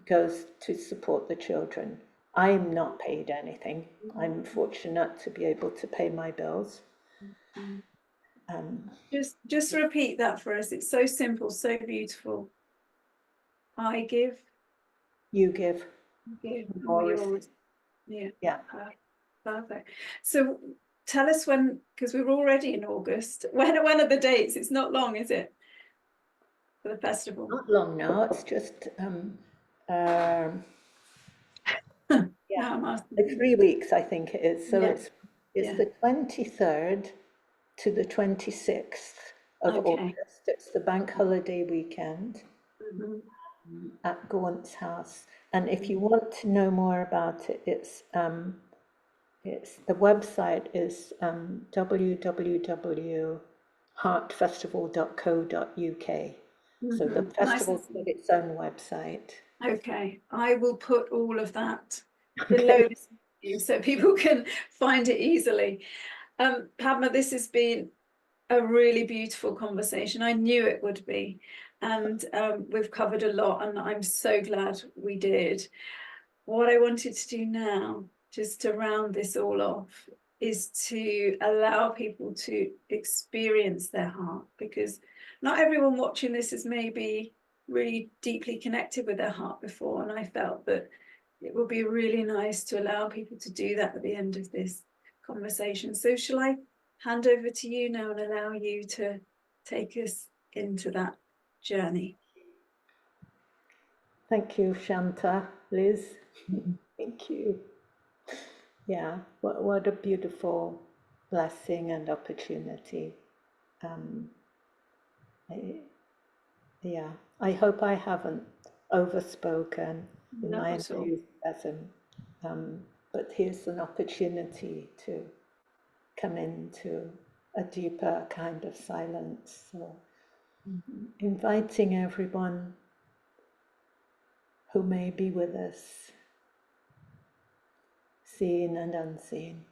goes to support the children. I'm not paid anything. I'm fortunate to be able to pay my bills. Um,
Just repeat that for us. It's so simple, so beautiful. I give,
you give,
and
all
we
receive.
all, yeah.
Yeah.
Perfect. So tell us when, because we're already in August. When are the dates? It's not long, is it? For the festival.
Not long now. It's just yeah,
Now I'm asking
like
you.
3 weeks, I think it is. So
Yeah.
it's
Yeah.
the 23rd to the 26th of
Okay.
August. It's the bank holiday weekend
Mhm.
at Gaunt's house. And if you want to know more about it, it's the website is www.heartfestival.co.uk. So the
Nice and
festival's got
simple.
its own website.
Okay. I will put all of that below
Okay.
this video so people can find it easily. Padma, this has been a really beautiful conversation. I knew it would be. And we've covered a lot, and I'm so glad we did. What I wanted to do now, just to round this all off, is to allow people to experience their heart, because not everyone watching this has maybe really deeply connected with their heart before. And I felt that it would be really nice to allow people to do that at the end of this conversation. So shall I hand over to you now and allow you to take us into that journey?
Thank you, Shanta, Liz. Thank you. Yeah, what a beautiful blessing and opportunity. Um, I- yeah, I hope I haven't overspoken in
Not
my
at all.
enthusiasm. Um, but here's an opportunity to come into a deeper kind of silence. So inviting everyone who may be with us, seen and unseen,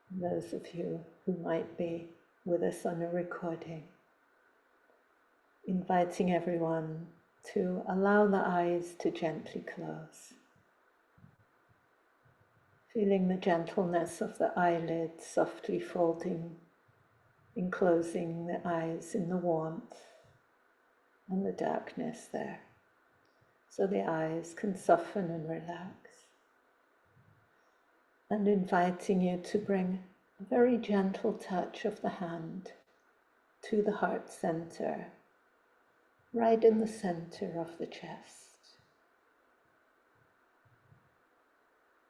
those of you who might be with us on a recording, inviting everyone to allow the eyes to gently close, feeling the gentleness of the eyelids softly folding, enclosing the eyes in the warmth and the darkness there, so the eyes can soften and relax. And inviting you to bring a very gentle touch of the hand to the heart center, right in the center of the chest.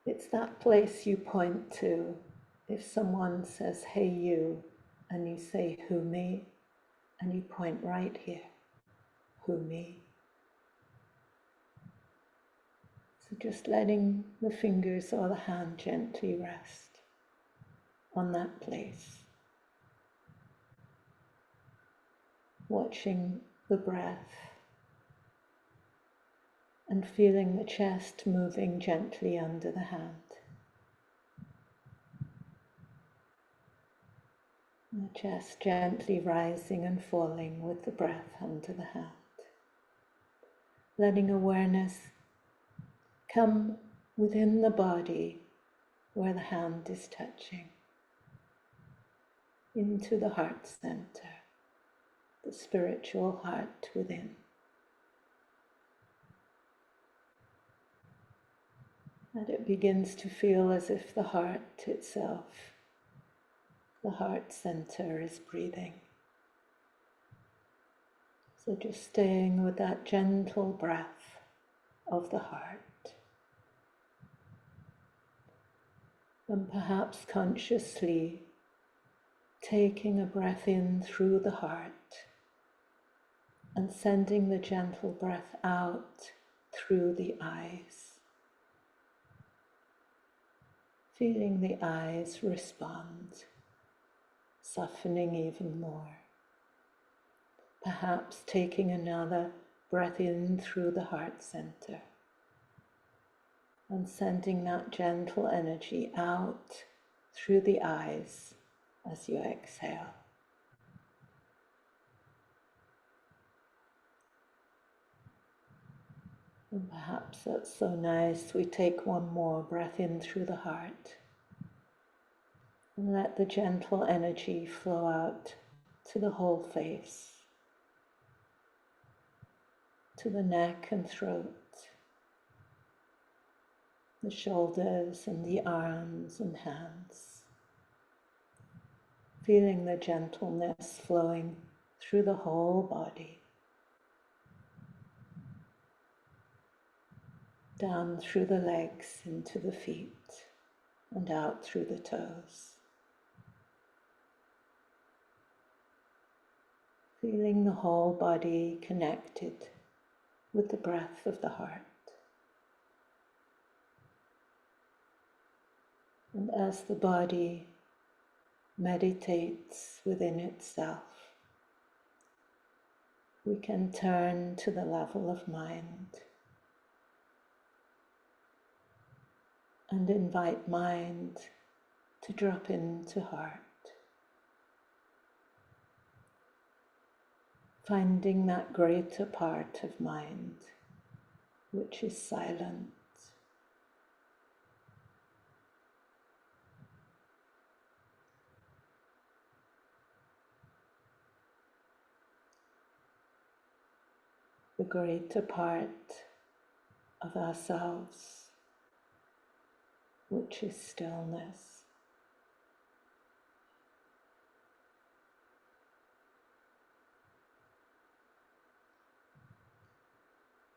It's that place you point to if someone says, "Hey you," and you say, "Who me?" and you point right here, "Who me?" So just letting the fingers or the hand gently rest on that place. Watching the breath and feeling the chest moving gently under the hand. The chest gently rising and falling with the breath under the hand. Letting awareness come within the body where the hand is touching, into the heart center, the spiritual heart within. And it begins to feel as if the heart itself, the heart center, is breathing. So just staying with that gentle breath of the heart. And perhaps consciously taking a breath in through the heart and sending the gentle breath out through the eyes. Feeling the eyes respond, softening even more. Perhaps taking another breath in through the heart center and sending that gentle energy out through the eyes as you exhale. And perhaps that's so nice, we take one more breath in through the heart and let the gentle energy flow out to the whole face, to the neck and throat, the shoulders and the arms and hands, feeling the gentleness flowing through the whole body, down through the legs into the feet and out through the toes. Feeling the whole body connected with the breath of the heart. And as the body meditates within itself, we can turn to the level of mind and invite mind to drop into heart, finding that greater part of mind which is silent. The greater part of ourselves which is stillness.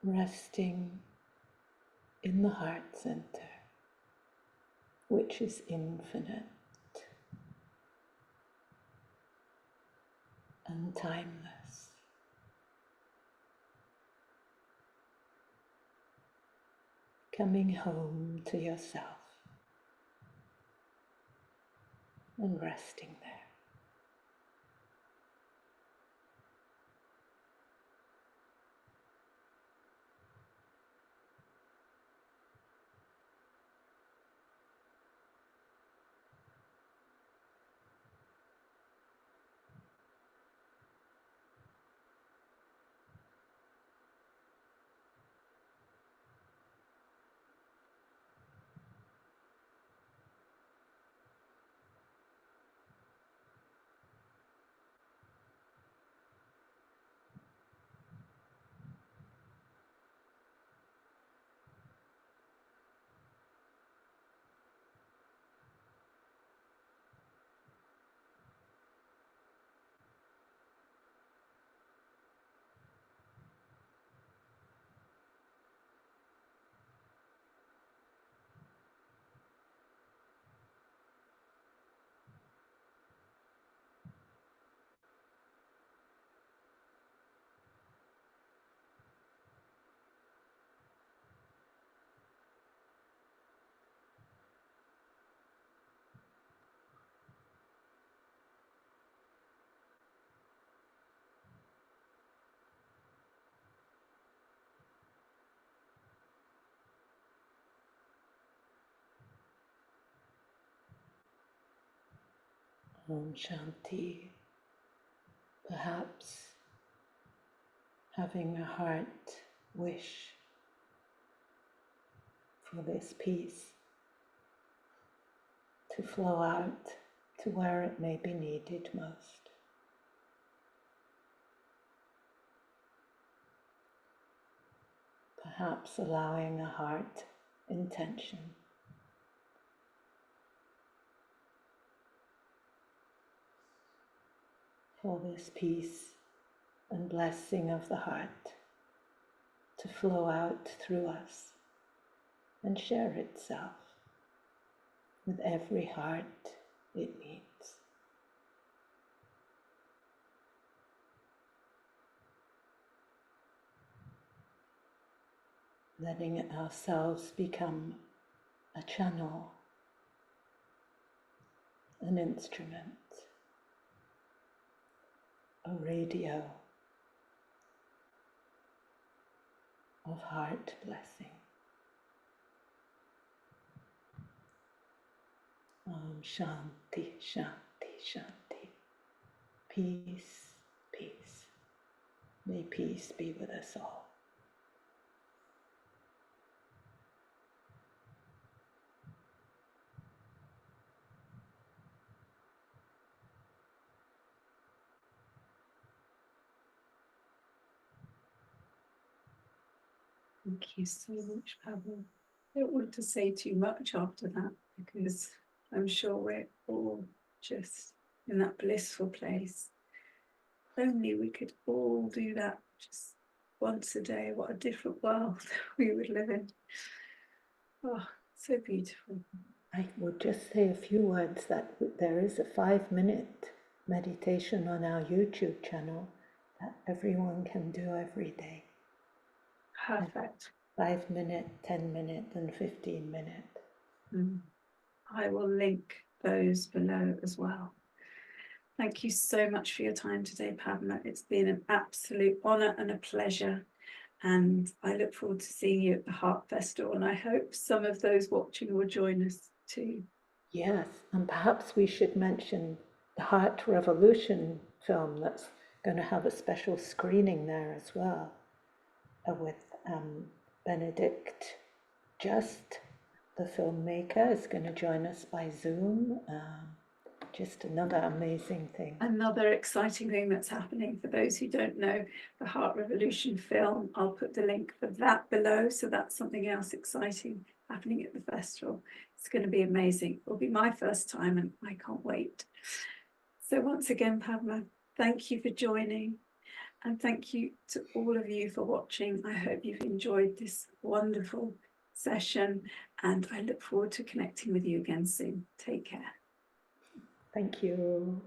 Resting in the heart center, which is infinite and timeless. coming home to yourself and resting there. Om Shanti. Perhaps having a heart wish for this peace to flow out to where it may be needed most. Perhaps allowing a heart intention for this peace and blessing of the heart to flow out through us and share itself with every heart it meets. Letting ourselves become a channel, an instrument, a radio of heart blessing. Om Shanti, Shanti, Shanti. Peace, peace. May peace be with us all.
Thank you so much, Padma. I don't want to say too much after that because I'm sure we're all just in that blissful place. If only we could all do that just once a day. What a different world we would live in. Oh, so beautiful.
I would just say a few words that there is a 5-minute meditation on our YouTube channel that everyone can do every day.
Perfect.
5-minute, 10-minute, and 15-minute.
I will link those below as well. Thank you so much for your time today, Padma. It's been an absolute honour and a pleasure. And I look forward to seeing you at the Heart Festival. And I hope some of those watching will join us too.
Yes, and perhaps we should mention the Heart Revolution film that's going to have a special screening there as well, with Benedict Just, the filmmaker, is going to join us by Zoom. Just another amazing thing.
Another exciting thing that's happening. For those who don't know, the Heart Revolution film, I'll put the link for that below. So that's something else exciting happening at the festival. It's going to be amazing. It'll be my first time and I can't wait. So once again, Padma, thank you for joining. And thank you to all of you for watching. I hope you've enjoyed this wonderful session and I look forward to connecting with you again soon. Take care.
Thank you.